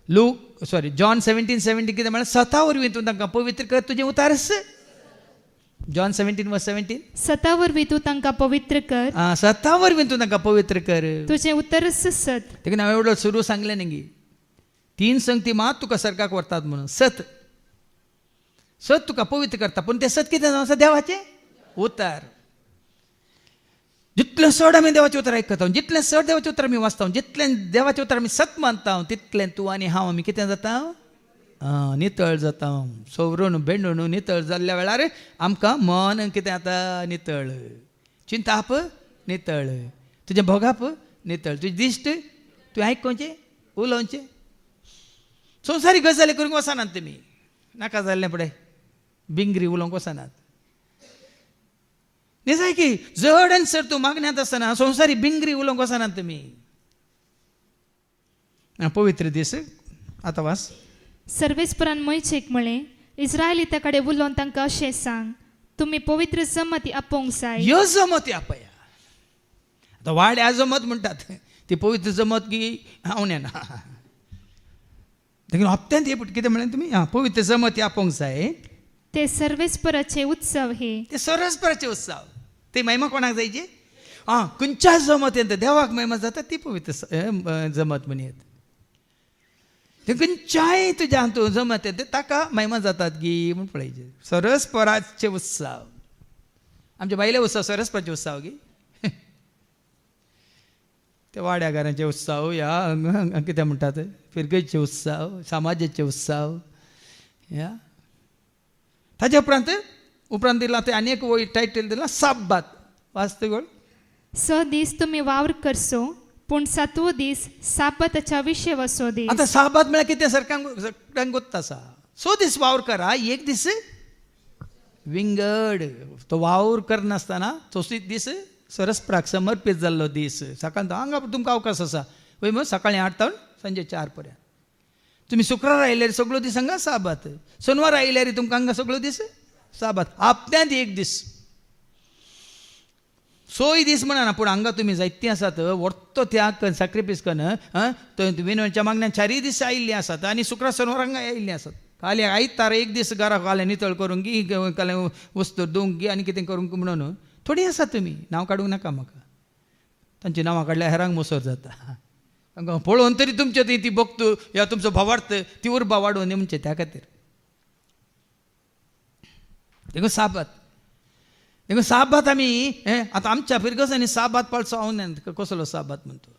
जॉन 17:17 कितें म्हळ्यार सता वरवीं तूं तांकां पवित्र कर तुजें उतारस जॉन 17:17 सता वरवीं तूं तांकां पवित्र कर सता वरवीं तूं तांकां पवित्र कर तुजें उतरस सत देखून हांवें एवढो सुरू सांगलें न्ही गी 3 संगती मात तुका सर्गाक व्हरतात म्हणून सत तुका पवित्र करता पूण तें सत कितें जावं आसा देवाचें उतर जितलें चड आमी देवाचें उतर आयकता जितलें चड देवाचें उतर आमी वाचता जितलें देवाचें उतर आमी सत मानता तितलें तूं आनी हांव आमी कितें जाता नितळ जाता सवरून बेंडून नितळ जाल्ल्या वेळार आमकां मन कितें जाता नितळ चिंताप नितळ तुजें भोगाप नितळ तुजें दिश्ट तुवें आयकोवचें उलोवचें संवसारी गजाली करूंक वचनात तुमी नाका जाल्लें फुडें बिंगरी उलोवंक वचनात न्ही जाय की जड आनी चड तूं मागण्यांत आसतना संवसारी बिंगरी उलोवंक वचनात तुमी पवित्र दीस आतां वाच सर्वेस्परान मोयचेक म्हळें इस्रायलित्या कडेन उलोवन तांकां अशें सांग तुमी पवित्र जमती आपोवंक जाय ह्यो जमती आपया आतां वाड्या जमत म्हणटात ती पवित्र जमत की हांव नेना देखून हप्त्यांत कितें म्हळें तुमी पवित्र जमती आपोवंक जाय ते सर्वेस्पराचे उत्सव हे ते सरस्पराचे उत्सव ते महिमा कोणाक जायची खंयच्या जमत येता देवाक महिमा जाता ती पवित्र जमत म्हणयत ते खंयच्याय तुज्या हातूंत जमत येता ताका महिमा जातात गी म्हूण पळयचे सरस्पराचे उत्सव आमचे बायले उत्सव सरस्पराचे उत्सव गी ते वाड्या घरांचे उत्सव या कितें म्हणटात फिरगेचे उत्सव समाजाचे उत्सव या ताचे उपरांत दिला ते आनी एक टायटल दिला साब्बात वाचते गोड 6 दीस तुम्ही वावर करसो पूण 7वो दीस साबताच्या विशे वसो दीस. आता साबात म्हळ्यार कितें सगळ्यांक गोत्ता आसा 6 दीस वावर करा एक दीस विंगड तो वावर करनासतना तो दीस सरस्प्राक समर्पीत जाल्लो दीस सकाळ हांगा तुमकां अवकाश आसा वय मग सकाळीं 8 तावन सांजे 4 पर्यंत तुम्ही शुक्रार आयल्यार सगळो दीस हांगा साबात शनिवार आयल्यार तुमकां हांगा सगळो दीस साबात हप्त्यांत एक दीस 6 दीस म्हणना पूण हांगा तुमी जायतीं आसात वर्तो त्याग सॅक्रिफायस करून विनोच्या मागण्यान 4 दीस आयिल्लीं आसात आनी शुक्रार शेनवार हांगा आयिल्लीं आसात खाली आयतार एक दीस घरा खाले नितळ करून गी काले वस्तू धुवंक गी आनी कितें करूंक म्हणून थोडी आसात तुमी नांव काडूंक नाका म्हाका तांची नांवां काडल्यार हेरांक मोसर जाता तांकां पळोवन तरी तुमचे ती भक्त या तुमचो भावार्थ ती उर्बा वाडोवन म्हणजे त्या खातीर देखून साबात आमी आतां आमच्या फिरगसांनी साबात पाळचो हांव कसलो साबात म्हणतो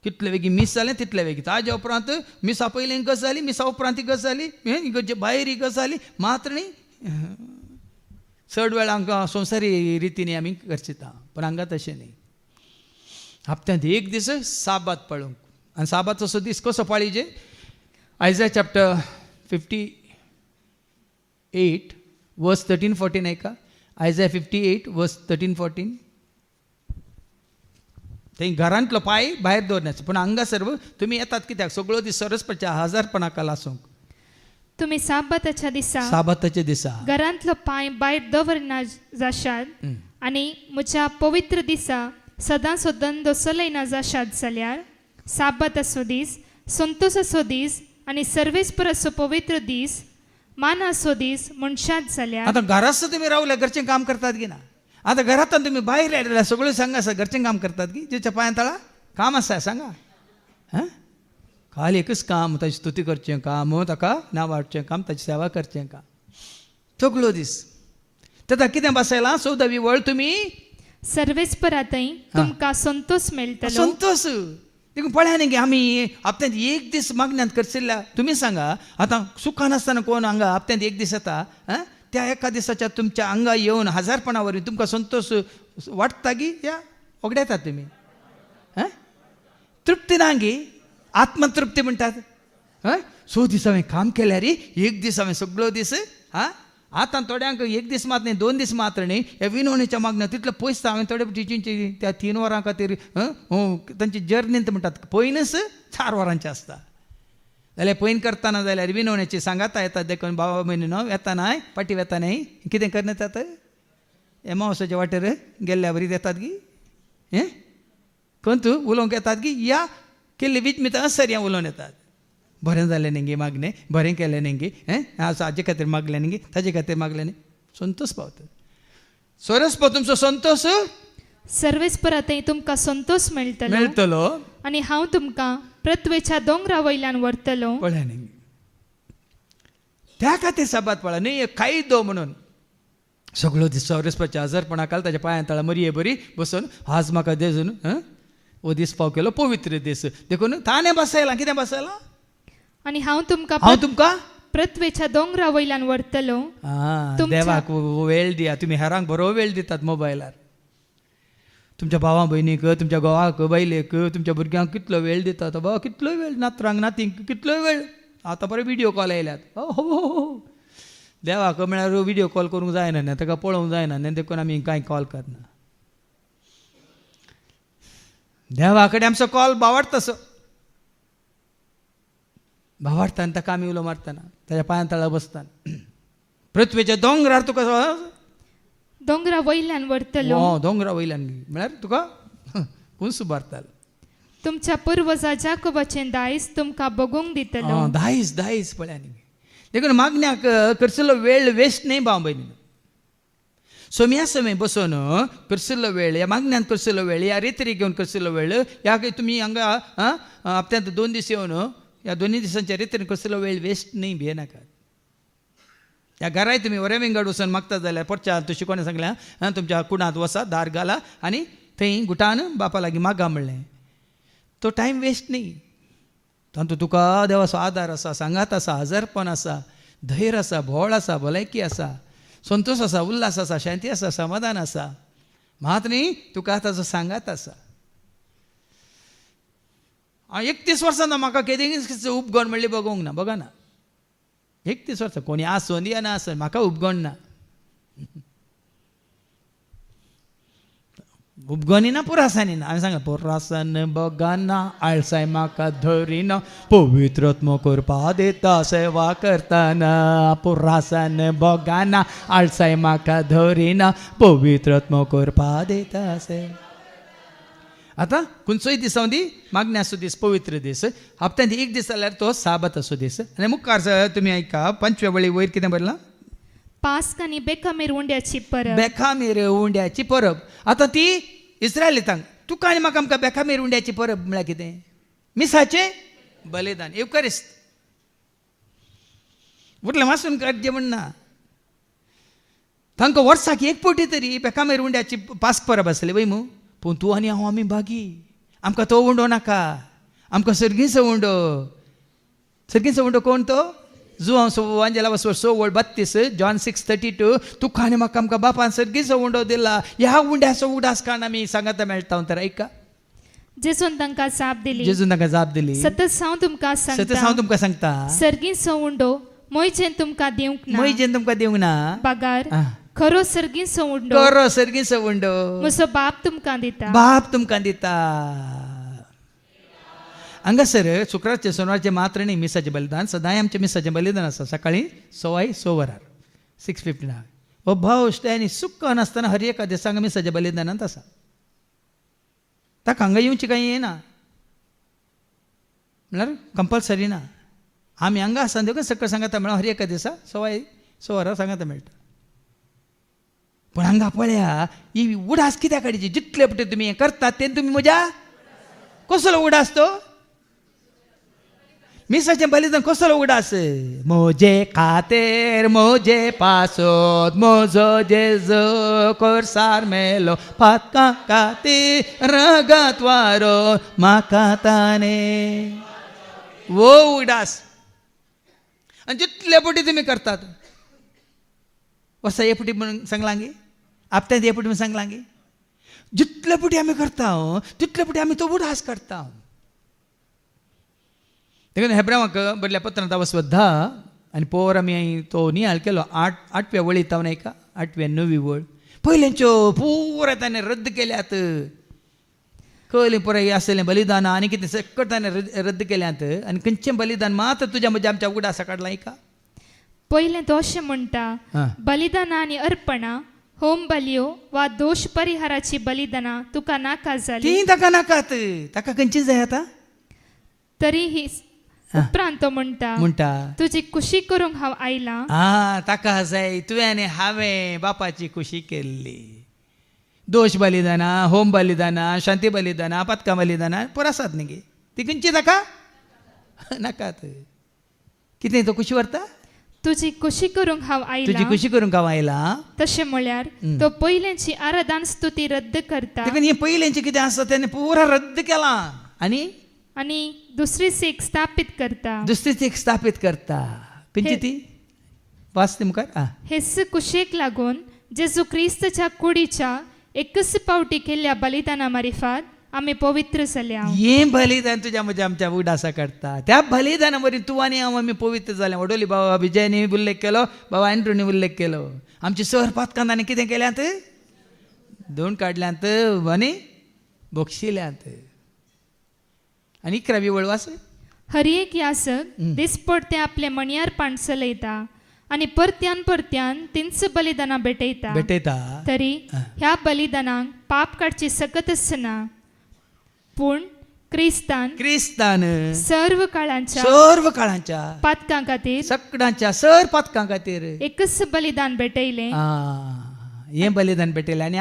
कितले बेगीन मिस जालें तितले बेगीन ताजे उपरांत मिसा पयलीं गस जाली मिसा उपरांत गस जाली भायर गस जाली मात्र न्ही चड वेळ हांकां संवसारी रितीनी आमी करचिता पूण हांगा तशें न्ही हप्त्यांत एक दीस साबात पाळूंक आनी साबात असो दीस कसो पाळीजे आयजा चॅप्टर 58 वर्स 13-14 ऐका आयजा 58 वर्स 13-14 थंय घरांतलो पांय भायर दवरनाचो पूण हांगा सर्व तुमी येतात कित्याक सगळो दीस सरस्पच्या हजारपणाका लासूंक तुम्ही साबताच्या दिसा साबाताचे दिसा घरांतलो पांय भायर दवरना जाशात आनी म्हज्या पवित्र दिसा सदांचो धंदो चलयना जाशात जाल्यार साबात असो दीस संतोश असो दीस आनी सर्वेस्पर असो पवित्र दीस मान असो दीस म्हणशात जाल्यार आता घरात तुमी रावल्यार घरचें काम करतात की ना आता घरांतल्यान तुमी भायर आयल्यार सगळ्यो सांगा आसा घरचें काम करतात की जेच्या पांयां तळा काम आसा सांगा हां खाली एकच काम ताची स्तुती करचें काम ताका नांव वाडचें काम ताची सेवा करचें काम सगळो दीस ताका कितें बसयलां 14वी वळ तुमी सर्वेस्परांतय तुमकां संतोष मेळटलो संतोष देखून पळया न्ही आमी हप्त्यांत एक दीस मागण्यांत करशिल्ल्या तुमी सांगा आतां सुखान आसतना कोण हांगा हप्त्यांत एक दीस येता त्या एका दिसाच्या तुमच्या हांगा येवन हजारपणा वरवीं तुमकां संतोष वाडटा गी या वगडा येतात तुमी तृप्ती ना गी आत्मतृप्ती म्हणटात 6 दीस हांवें काम केल्यार एक दीस हांवें सगळो दीस आतां थोड्यांक एक दीस मात न्ही 2 दीस मात्र न्ही ह्या विनोवणेच्या मागण्या तितलो पयस हांवें थोडे टिचींची त्या 3 वरां खातीर तांची जर्नींत म्हणटात पयनूच 4 वरांचें आसता जाल्यार पयन करतना जाल्यार विनोवणेची सांगाता येतात देखून बाबा म्हयनो येताना पाटी वेताना कितें करन येतात एमावसाच्या वाटेर गेल्ल्या बरी येतात गी कोण तूं उलोवंक येतात गी या केल्ली विचमिता सर उलोवन येतात बरें जालें न्ही गे मागणें बरें केलें न्ही गे हाजे खातीर मागलें न्ही गे ताजे खातीर मागलें न्ही संतोष पावता सरस्प तुमचो संतोष सर्वेस्परांतय तुमकां संतोष मेळटलो आनी हांव तुमकां पृथ्वेच्या दोंगरा वयल्यान व्हरतलो पळय न्ही त्या खातीर साबात पळय न्ही कायदो म्हणून सगळो दीस सरस्पाच्या हजरपणाक ताच्या पांयां तळा मरये बरी बसून आज म्हाका देजून हो दीस पाव केलो पवित्र दीस देखून ताणें बसयलां कितें बसयलां आनी हांव तुमकां पृथ्वेच्या दोंगरा वयल्यान व्हरतलो देवाक वेळ दिया तुमी हेरांक बरो वेळ दितात मोबायलार तुमच्या भावां भयणीक तुमच्या घोवाक बायलेक तुमच्या भुरग्यांक कितलो वेळ दितात बाबा कितलो वेळ नातरांक नातींक कितलो वेळ आतां बरे व्हिडिओ कॉल आयल्यात हो देवाक म्हळ्यार व्हिडिओ कॉल करूंक जायना न्ही ताका पळोवंक जायना न्ही देखून आमी कांय कॉल करना देवा कडेन आमचो कॉल भावार्थसो भावार्थता आनी ताका आमी उलो मारतना ताच्या पांयां तळा बसतना पृथ्वेच्या दोंगरार तुका दोंगरा वयल्यान व्हरतलो दोंगरा वयल्यान म्हळ्यार तुका कुंस भरतालो तुमच्या पुर्वजा जाकोबाचें दायज तुमकां बगूंक दितलो दायज पळया न्ही देखून मागण्याक करशिल्लो वेळ वेस्ट न्ही भाव भयणी समय बसून करशिल्लो वेळ ह्या मागण्यान करशिल्लो वेळ ह्या रेतरी घेवन करशिल्लो वेळ ह्या तुमी हांगा हप्त्यांत 2 दीस येवन ह्या 2 दिसांच्या रेतीन करशिल्लो वेळ वेस्ट न्ही भियेनाकात ह्या घराय तुमी वरें विंगड वचून मागता जाल्यार परच्या तशें कोणें सांगलें तुमच्या कुणांत वसा दार घाला आनी थंय गुटान बापा लागीं मागा म्हणलें तो टायम वेस्ट न्ही. तातूंत तुका देवाचो आदार आसा, सांगात आसा, हजरपण आसा, धैर्य आसा, भोळ आसा, भलायकी आसा, संतोष आसा, उल्हास आसा, शांती आसा, समाधान आसा. मात न्ही तुका आतांचो सांगात आसा. 31 वर्सांना म्हाका केदें उपगण म्हणली बगोंक ना, बघा ना. 31 वर्सां कोणी आसून या ना आसून म्हाका उपगण ना. उपगणी ना पुरासानी ना. हांवें सांगलें पुरासन बगाना आळसाय म्हाका धरिना, पवित्रत्म करपा देता सेवा करताना. पुरासन बगाना आळसाय म्हाका धरिना, पवित्रत्म करपा देता सेवा. आता खंयचोय दिसां दी मागणी आसूं दीस, पवित्र दीस. हप्त्यांत एक दीस जाल्यार तो साबत असो दीस. आनी मुखार तुमी ऐका 5व्या वळी वयर कितें बरयलां? पास्क आनी बेखामीर उंड्याची परब. बेखामीर उंड्याची परब. आता ती इस्रायलितांक तुका आनी म्हाका आमकां बेखामीर उंड्याची परब म्हळ्यार कितें? मिसाचें बलिदान, एवकारिस्त. उरलें वाचून काडचें म्हणना. तांकां वर्साक एक पावटी तरी बेखामीर उंड्याची पास्क परब आसली वय मू. पूण तूं आनी हांव आमी बागी. आमकां तो उंडो नाका, आमकां सर्गीचो उंडो. सर्गीचो उंडो कोण तो? जुआंव वांजेला वसवर 6:32, जॉन 6:32. तुका आनी म्हाका आमकां बापान सर्गीचो उंडो दिला. ह्या उंड्याचो उडास काण आमी सांगात मेळटा. तर ऐका, जेजून तांकां जाप दिली. जेजून तांकां जाप दिली. सतत हांव तुमकां सांगता, सर्गीचो उंडो मोयचें तुमकां दिवंक ना. मोयजेन तुमकां दिवंक ना. बागार खरो सर्गीचो उंडो करो सर्गीचो उंडो म्हजो बाप तुमकां दिता. बाप तुमकां दिता. हांगासर शुक्रारचे सोनवारचे मात्र न्ही मिसाचें बलिदान. सदांय आमचें मिसाचें बलिदान आसा. सकाळीं 6:15 6:59. हो भाव आनी सुक्क नासतना हर एका दिसांक मिसाच्या बलिदानांत आसा. ताका हांगा येवची कांय येना म्हळ्यार कंपल्सरी ना. आमी हांगा आसा देखून सकयल सांगाता म्हळ्यार हर एका दिसा 6:15 सांगाता मेळटा. पण हांगा पळया ही उडास कित्याक काडची? जितले पटी तुमी हें करतात तें तुमी म्हज्या कसलो उडास तो? मिसाचें बलिदान कसलो उडास? म्हजे खातीर म्हजे पासोत म्हजो जेजो कोर्सार मेलो, पातकां खातीर रगत वारो म्हाका ताणें. वो उडास. आनी जितले पटी तुमी करतात वर्सा हे पटी म्हणून सांगलां गे, हप्त्यांत हे पटी म्हणून सांगलां गे, जितले पटी आमी करता तितले पटी आमी तो उडास करता. देखून हेब्रावाक बदल्या पत्रांत वचत 10 आनी पोर आमी तो नियाळ केलो 8व्या वळींत हांव एका 8वी 9वी वळ. पयल्यांच्यो पुराय ताणें रद्द केल्यात. खंयलीं पुराय आसलें बलिदान आनी कितें सकट ताणें रद्द केल्यात. आनी खंयचें बलिदान मात तुज्या म्हज्या आमच्या उडासा काडलां. एका पयलें तो अशें म्हणटा, बलिदानां आनी अर्पणां, होम बलियो वा दोश परिहाराची बलिदानां तुका नाका जाली. ती ताका नाकात. ताका खंयची जाय आतां? तरीही उपरांत तो म्हणटा, तुजी खुशी करूंक हांव आयलां. ताका जाय तुवें आनी हांवें बापाची खुशी केल्ली. दोश बलिदाना, होम बलिदाना, शांती बलिदाना, पातकां बलिदाना पुरो आसात न्ही गे. ती खंयची ताका नाकात. कितें तो खुशी व्हरता? तुजी खुशी करूंक हांव आयलां. तुजी खुशी करूंक हांव आयलां. तशें म्हळ्यार तो पयल्यांची आराधन स्तुती रद्द करता. देखून हें पयल्यांचें कितें आसा तेणें पुरा रद्द केलां. आनी दुसरी सेक स्थापीत करता. दुसरी सेक स्थापीत करता. खंयची ती? वाचते मुखार. हेच कुशेक लागून जेजू क्रिस्तच्या कुडीच्या एकच पावटी केल्ल्या बलिदाना मार्फत आमी पवित्र जाल्या. हें बलिदान तुज्या म्हज्या आमच्या उडासा काडटा. त्या बलिदाना वरवीं तूं आनी हांव आमी पवित्र जाल्या. वडोली बाबा विजयानी उल्लेख केलो, बाबा एंड्रूनी उल्लेख केलो. आमची सर पातकां ताणें कितें केल्यांत? धुवन काडल्यांत आनी बोक्षिल्यांत. आनी 11वी वळ वाच. हर एक यासक दिसपडते आपले मणयारपण चलयता आनी परत्यान तेंच बलिदानां भेटयता. तरी ह्या बलिदानांक पाप काडची सकत आसना. पूण क्रिस्तान सर्व काळांच्या पातकां खातीर सगळ्यांच्या सर पातकां खातीर एकच बलिदान भेटयलें. हें बलिदान भेटयलें.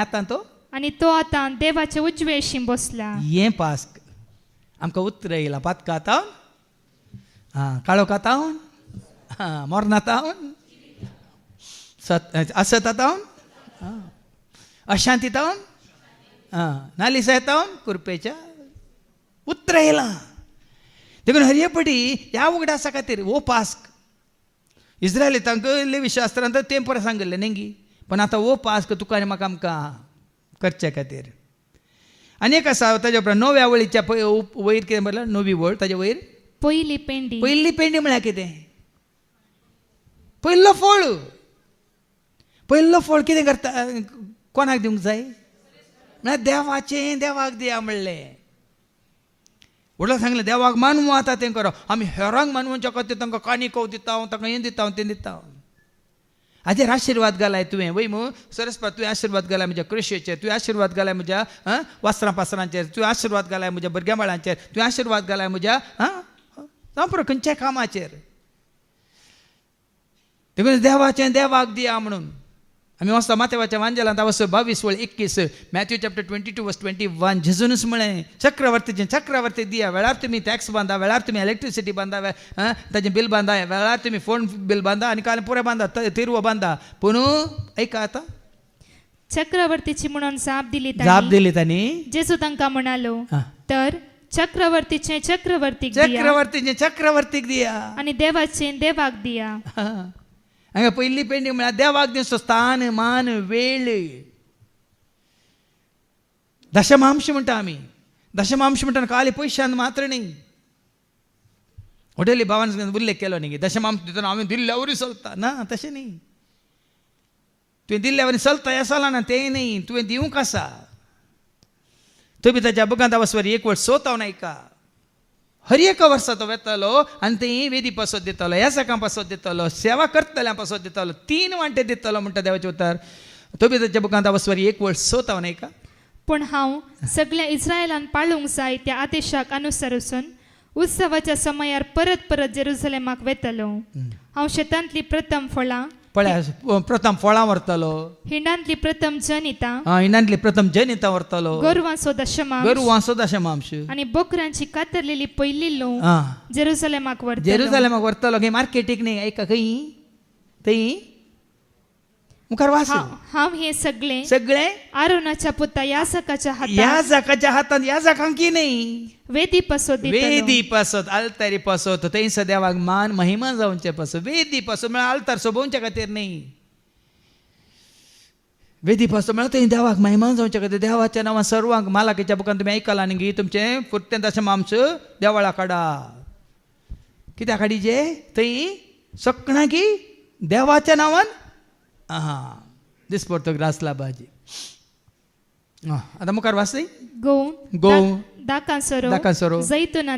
आनी तो आतां देवाचे उजवेशी बसला. हें पास्क आमकां उतर येयलां. पातकां आतां काळोख आतां मोरनां आतां असत आतां अशांती तावन नालिसा येतावन कुरपेच्या उतर येयला देखून हरियपडी ह्या उगडा आसा खातीर वो पास्क इस्रायली तांकां लेवी शास्त्रांत तें परत सांगलें नेंगी पण आतां वो पास्क तुका आनी म्हाका आमकां करचे खातीर आनी एक आसा ताज्या उपरांत 9व्या वळीच्या वयर कितें म्हणलां 9वी वळ ताज्या वयर पहिली पेंडी पयली पेंडी म्हळ्यार कितें पयलो फळ कितें करता कोणाक दिवंक जाय म्हळ्यार देवाचें देवाक दिया म्हणलें वडलो सांगलें देवाक मानवू आतां तें करप आमी हेरांक मानवच्या खातीर तांकां काणिको दिता तांकां हें दिता तें दिता हाजेर आशिर्वाद घालाय तुवें वय मू सरस्पत तुवें आशिर्वाद घालाय म्हज्या कृशेचेर तुवें आशिर्वाद घालाय म्हज्या वस्त्रां पासरांचेर तुवें आशिर्वाद घालाय म्हज्या भुरग्या बाळांचेर तुवें आशिर्वाद घालाय म्हज्या जावं पुरो खंयच्याय कामाचेर देखून देवाचें देवाक दिया म्हणून आमी वचता माथेवाच्या वांजेलांत वचो 22:21 मॅथ्यू चॅप्टर 22:21 जेजूनच म्हळें चक्रवर्ती दिया वेळार तुमी टॅक्स बांदा वेळार तुमी इलेक्ट्रिसिटी बांदा ताजें बिल बांदा वेळार तुमी फोन बिल बांदा आनी काल पुरे बांदा तिरवो बांदा पूण ऐका आतां चक्रवर्तीची म्हणून जाप दिली तांणी जेजू तांकां म्हणालो तर चक्रवर्तीचे चक्रवर्तीक दिया आनी देवाचें देवाक दिया हांगा पयली पेंडी म्हळ्यार देवाक दिवचो स्थान मान वेळ दशमांश म्हणटा आमी दशमांश म्हणटा खाली पयशान मात्र न्ही हॉटेली भावान उल्लेख केलो न्ही दशमांश दितना हांवें दिल्ल्या वरी चलता ना तशें न्ही तुवें दिल्ल्या वरी चलता हें चलना ना तें न्ही तुवें दिवंक आसा तुमी ताच्या बुकांत वचवर एक वर्स सोतावन ऐका हर एक वर्सा तो वेतालो आनी थंय वेदी पासत दितालो ह्या सकाळ पासत दितालो सेवा करतल्या पासत दितालो 3 वांटे दितालो म्हणटा देवाचे उतर तुमी ताच्या बुकांत वचवर एक वर्स सोतावन ऐका पूण हांव सगळ्या इस्रायलान पाळूंक जाय त्या आदेशाक अनुसरून उत्सवाच्या समयार परत परत जेरुसलेमाक वेतलो हांव शेतांतली प्रथम फळां प्रथम फळां व्हरतलो हिंडांतली प्रथम जनिता हिंडांतली प्रथम जनिता व्हरतलो गोरवांचो दशमांश आनी बोकरांची कातरलेली पयली लों जेरुसलेमाक व्हरतलो खंय मार्केटीक न्ही ऐका थंय मुखार वास हांव हे सगळे आरोनाच्या पुता याजकाच्या हातांत याजकांक न्ही वेदी पासत आल्तारी पासत थंय देवाक मान महिमा जावचे पासत वेदी पासत म्हळ्यार आल्तार सोबोवच्या खातीर न्ही वेदी पासत म्हळ्यार थंय देवाक महिमा जावच्या खातीर देवाच्या नांवान सर्वांक मालाकीच्या बुकान तुमी आयकलां न्ही तुमचें फुडटें दशमांश देवळा काडा कित्याक काडीचे थंय सगळ्यां की देवाच्या नांवान दिसपडतो ग्रासला भाजी आता मुखार वाचय गो दाकांसरो जैतुना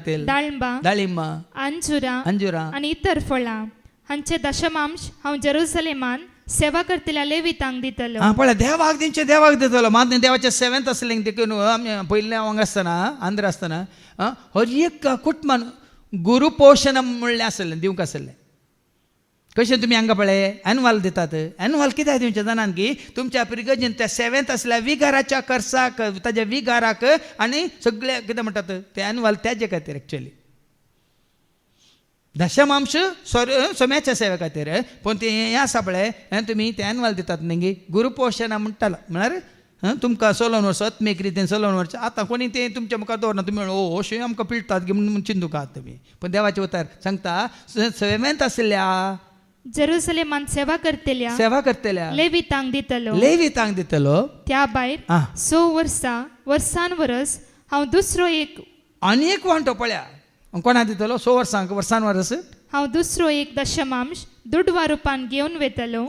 तेल डाळिंबा अंजुरा आनी इतर फळां हांचे दशमांश हांव जेरुसलेमान सेवा करतल्या लेवितांक दितलो पळय देवाक दितलो मात देवाच्या सेवेंत आसलें देखून आमी पयल्या वांग आसतना आंध्र आसतना हर एक कुटुंबान गुरू पोशणम म्हणलें आसलें दिवंक आसलें कशें तुमी हांगा पळय एन्युअल दितात एन्युअल कित्याक दिवचें जाणान की तुमच्या पिरगजीन त्या सेवेंत आसल्या विगाराच्या खर्चाक ताज्या विगाराक आनी सगळे कितें म्हणटात ते एन्युअल त्याचे खातीर एक्चुअली दशमांश सोम्याच्या सेवे खातीर पूण तें हें आसा पळय तुमी ते एन्युअल दितात न्ही गुरुपोशना म्हणटालो म्हळ्यार तुमकां चलोवन वर्स आत्मीक रितीन चलोवन वर्स आतां कोणी तें तुमच्या मुखार दवरना तुमी अशें आमकां पिळटात म्हणून चिंतुकात तुमी पूण देवाचे उतर सांगता सेवेंत आसल्या जेरुसलेमान सेवा करतल्या लेवितांक दितलो त्या भायर 6 वर्सान वरस हांव दुसरो एक आनी एक वांटो पळया कोणा दितलो 6 वर्सान वरस हांव दुसरो एक दशमांश दुडवा रुपान घेवन वेतलो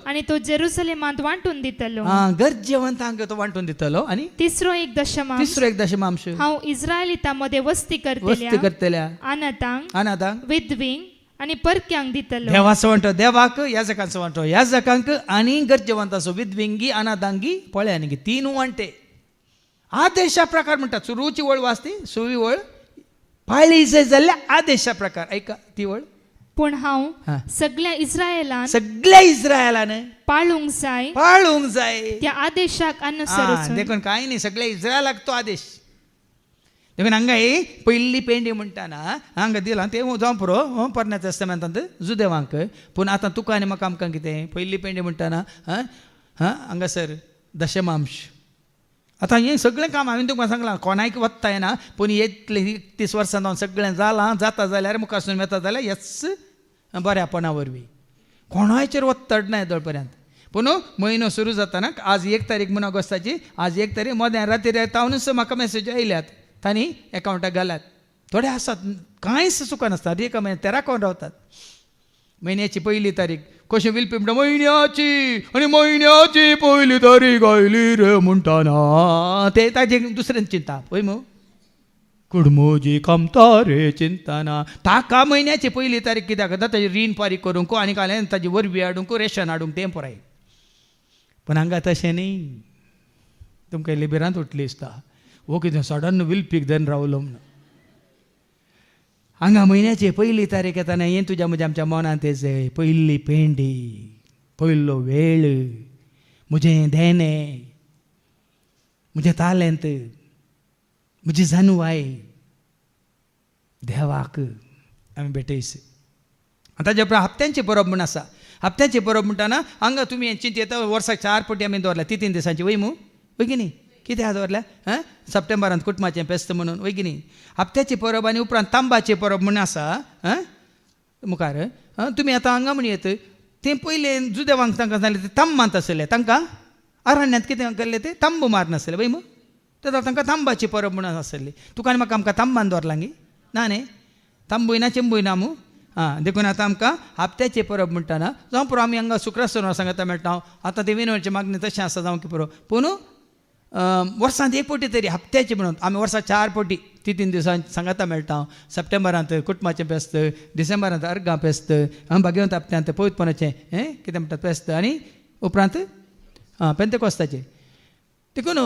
आनी तो जेरुसलेमांत वांटून दितलो गरजेवंतांक तो वांटून दितलो आनी तिसरो एक दशमांश हांव इस्रायलितां मध्ये वस्ती करतल्या अनाथांक विधवींक आनी परक्यांक दितलो देवाचो वांटो देवाक याजकांचो वांटो याजकांक आनी गरजेवंताचो विधविंगी अनाथांगी पळया न्ही 3 वांटे आदेशा प्रकार म्हणटात सुरूची वळ वाचती 6वी वळ पाळी जाय जाल्यार आदेशा प्रकार ऐका ती वळ पूण हांव सगळ्या इस्रायलान पाळूंक जाय त्या आदेशाक अनुसरून देखून कांय न्ही सगळ्या इस्रायलाक तो आदेश देखून हांगा ही पयली पेंडी म्हणटाना हांगा दिलां तें जावं पुरो परण्या तेस्तामेंतांत जुदेवांक पूण आतां तुका आनी म्हाका आमकां कितें पयली पेंडी म्हणटाना हांगासर दशमांश आतां हें सगळें काम हांवें तुमकां सांगलां कोणाक वत्ता येना पूण इतले 30 वर्सां जावन सगळें जालां जाता जाल्यार मुखासून येता जाल्यार हेच बऱ्यापणा वरवीं कोणाचेर वत्तड ना येदोळ पर्यंत. पूण म्हयनो सुरू जाताना आज 1 तारीख म्हणून ऑगस्टाची आज 1 तारीख मध्यान राती तावनूच म्हाका मेसेज आयल्यात तांणी एकावंटाक घाल्यात. थोडे आसात कांयच सुखां नासता एका म्हयन्याक तेरा कोण रावतात. म्हयन्याची 1 तारीख कशें विलपी म्हणटा म्हयन्याची आनी म्हयन्याची 1 तारीख आयली रे म्हणटाना ते ताजे दुसऱ्यान चिंता पळय मू कुडमोजी कामता रे चिंताना ताका म्हयन्याची 1 तारीख कित्याक जाता ताजी रीण फारीक करूंक आनी कालें ताजी वरवीं हाडूंक रेशन हाडूंक तें पुराय. पूण हांगा तशें न्ही. तुमकां लिबिरांत उठली दिसता वो कितें सडन विलपीक धन रावलो म्हणून. हांगा म्हयन्याची 1 तारीख येताना हें तुज्या म्हज्या आमच्या मनांत येजय पयली पेंडी पयलो वेळ म्हजें देणें म्हजें तालंत म्हजी जानवाय देवाक आमी भेटयस. ताजे उपरांत हप्त्यांची परब म्हूण आसा. हप्त्यांची परब म्हणटाना हांगा तुमी चिंत येता वर्साक 4 फावटी आमी दवरल्या 3 दिसांची वय मू वय की न्ही कित्याक दवरल्या सप्टेंबरांत कुटुंबाचें फेस्त म्हणून वय की न्ही. हप्त्याची परब आनी उपरांत तांबाची परब म्हूण आसा मुखार तुमी आतां हांगा म्हण येत तें पयलें जुदेवांक तांकां जालें ते तंब मात आसले तांकां अरण्यांत कितें केल्लें ते तंब मारनासले वय मू तर तांकां तांबाची परब म्हणून आसली. तुका आनी म्हाका आमकां तांबान दवरलां गी ना न्ही तांबूय ना चेंबूय ना मू देखून आतां आमकां हप्त्याची परब म्हणटाना जावं पुरो आमी हांगा शुक्रार सांगता मेळटा. आतां ते विनोवची मागणी तशें आसा जावं की पुरो पूण वर्सांत 1 फावटी तरी हप्त्याची म्हणून आमी वर्साक 4 फावटी 3 दिसांची सांगाता मेळटा. सप्टेंबरांत कुटुंबाचें फेस्त डिसेंबरांत अर्गां फेस्त भाग्यवंत हप्त्यांत पवित्रपणाचें कितें म्हणटात फेस्त आनी उपरांत पेंतेकोस्ताचें. देखून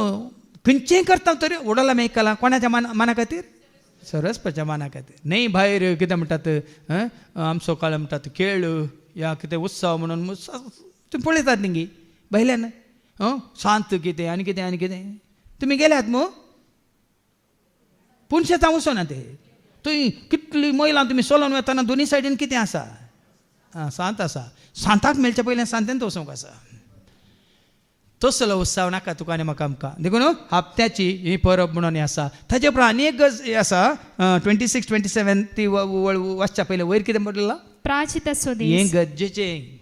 खंयचेंय करता तरी उडोला मेयकलां कोणाच्या मना खातीर सरस्वच्या मना खातीर न्ही भायर कितें म्हणटात आमचो काळ म्हणटात खेळ या कितें उत्सव म्हणून तुमी पळयतात न्ही भायल्यान शांत कितें आनी कितें आनी कितें तुमी गेल्यात मू पूण शेतां वचोना ते थंय कितलीं महिलां तुमी चलोवन वताना दोनी सायडीन कितें आसा सांत आसा. सांताक मेळच्या पयलें सांतेंत वचूंक आसा. तसलो उत्सव नाका तुका आनी म्हाका आमकां. देखून हप्त्याची ही परब म्हणून आसा. ताजे उपरांत आनी एक गज आसा 26, 27 ती वचच्या पयलीं वयर कितें म्हणलें प्राचितसो हें दीस गरजेचें.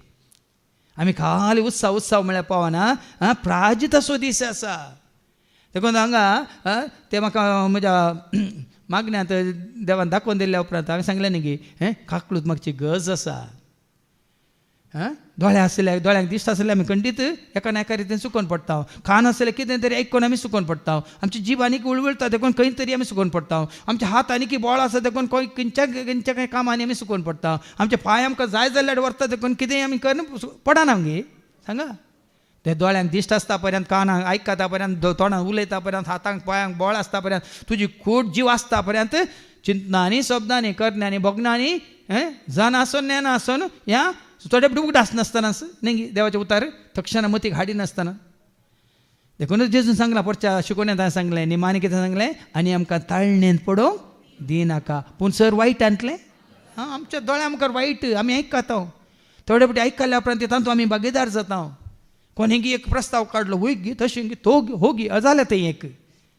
आमी खाली उत्सव म्हळ्यार पावना प्राजितसो दीस आसा. देखून हांगा ते म्हाका म्हज्या मागण्यांत देवान दाखोवन दिल्ल्या उपरांत हांवें सांगलें न्ही गी काकलूत मागची गज आसा. दोळे आसले दोळ्यांक दिश्ट आसले आमी खंडीत एका ना एका रितीन सुकोवन पडटा. कान आसले कितें तरी आयकून आमी सुकोवन पडटा. आमची जीब आनीक उळवळटा देखून खंय तरी आमी सुकोवन पडटा. आमचे हात आनी की बोळ आसा देखून खंयच्या खंय कामांनी आमी सुकोवन पडटा. आमचे पांय आमकां जाय जाल्यार व्हरता देखून कितेंय आमी करना पडना आमगे सांगा. ते दोळ्यांक दिश्ट आसता पर्यंत कानाक आयकता पर्यंत तोंडान उलयता पर्यंत हातांक पांयांक बोळ आसता पर्यंत तुजी खूट जीव आसता पर्यंत चिंतनांनी शब्दांनी करण्यांनी भोगणांनी जाण आसून नेना आसून ह्या थोडे उगड आसनासतना न्ही देवाचे उतार तक्षण मतीक हाडी नासतना. देखूनच जेजून सांगला परच्या शिकोवण्यात हांवें सांगलें निमाणी कितें सांगलें आनी आमकां ताळणेंत पडोवंक दिनाका पूण सर वायट आणतलें आमच्या दोळ्या मुखार वायट आमी आयकता. थोडे फावटी आयकल्या उपरांत तातूंत आमी भागीदार जाता. कोणी एक प्रस्ताव काडलो वय गी तशें गी तो हो गी जालें तें एक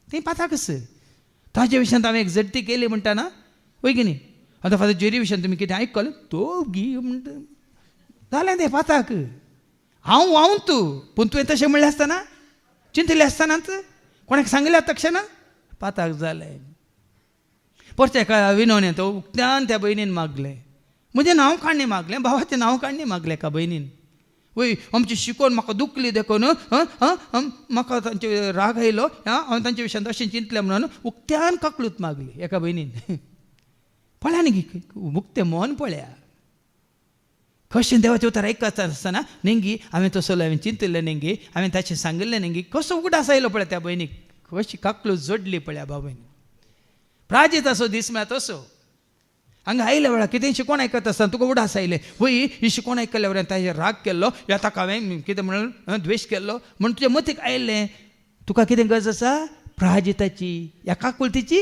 तें पाता कसं ताजे विशयांत हांवें एक झडटी केली म्हणटाना वय की न्ही. आतां फादर जेरी विशयान तुमी कितें आयकलें तो गी म्हणटा जालें तें पाताक हांव तूं पूण तुवें तशें म्हणलें आसतना चिंतलें आसतनाच कोणाक सांगलें तक्षण पाताक जालें. परचें एका विनोवन तो उक्त्यान त्या भयणीन मागलें म्हजें नांव काडणी मागलें भावाचें नांव काडणी मागलें एका भयणीन. वय आमची शिकोवन म्हाका दुखली देखून म्हाका तांचे राग आयलो हांवें तांचे विशयान अशें चिंतलें म्हणून उक्त्यान काकलूत मागली एका भयणीन. पळया न्ही उक्तें मन पळया कशें देवाचें उतर आयकता आसतना नेंगी हांवें तसलो हांवें चिंतलें नेंगी हांवें ताचें सांगिल्लें नेंगी कसो उगडास आयलो पळय त्या भयणीक कशी काकलूत जोडली पळया बाबयन. प्राजीत असो दीस म्हळ्यार तसो हांगा आयल्या वेळार कितें शिकोवन आयकता आसतना तुका उडास आयलें वय ही शिकोवन आयकल्या वेळार ताजेर राग केल्लो या ताका हांवें कितें म्हणून द्वेश केल्लो म्हणून तुज्या मतीक आयलें तुका कितें गरज आसा प्राजिताची या काकुळतीची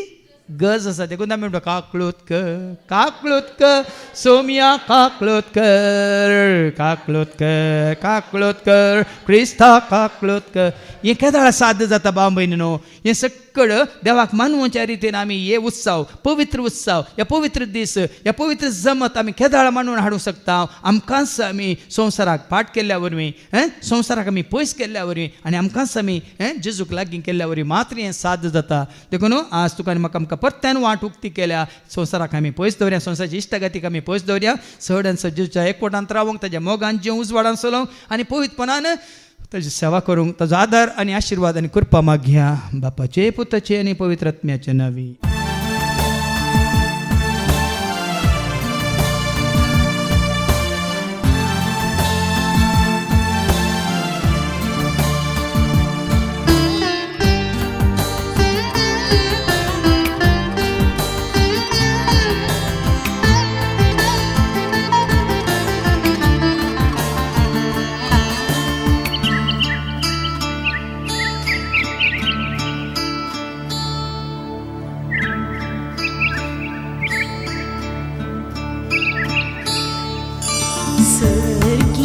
गज आसा देखून आमी म्हणटा काकलोतकर सोमिया काकलोतकर क्रिस्ता काकलोतकर हें केदाळ साध्य जाता भाव भयणीनो. हें सकळ देवाक मानवच्या रितीन आमी हे उत्सव ह्या पवित्र दीस ह्या पवित्र जमत आमी केदाळ मांडून हाडूंक शकता. आमकांच आमी संवसाराक फाट केल्ल्या वरवीं संवसाराक आमी पयस केल्ल्या वरवीं आनी आमकांच आमी जेजूक लागीं केल्ल्या वरवीं मात्र हें साध्य जाता. देखून आज तुका आनी म्हाका आमकां परत्यान वाट उक्ती केल्या. संवसाराक आमी पयस दवरया, संवसाराची इश्टगतीक आमी पयस दवरया. सड जेजूच्या एकवटांत रावंक, ताज्या मोगान जेव उजवाडान चलोवंक आनी पवित्रपणान ताजी सेवा करूंक, ताजो आदार आनी आशिर्वाद आनी कृपा मागया बापाचे पुताचे आनी पवित्र आत्म्याचे नांवी.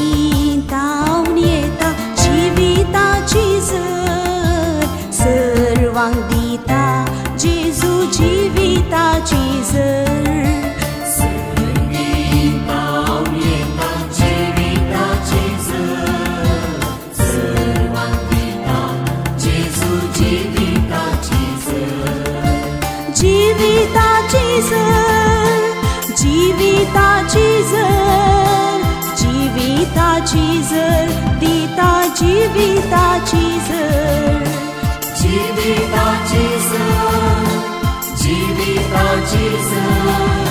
सर्गीतावन येता जिविताची झर, सर्वांक दिता जेजू जिविताची झर. सर्गीतावन येता जिविताची झर, सर्वांक दिता जेजू जिविताची झर. जिविताची झर, जिविताची झर, जिविताची झर दिता जिविताची झर. जिविताची झर, जिविताची झर.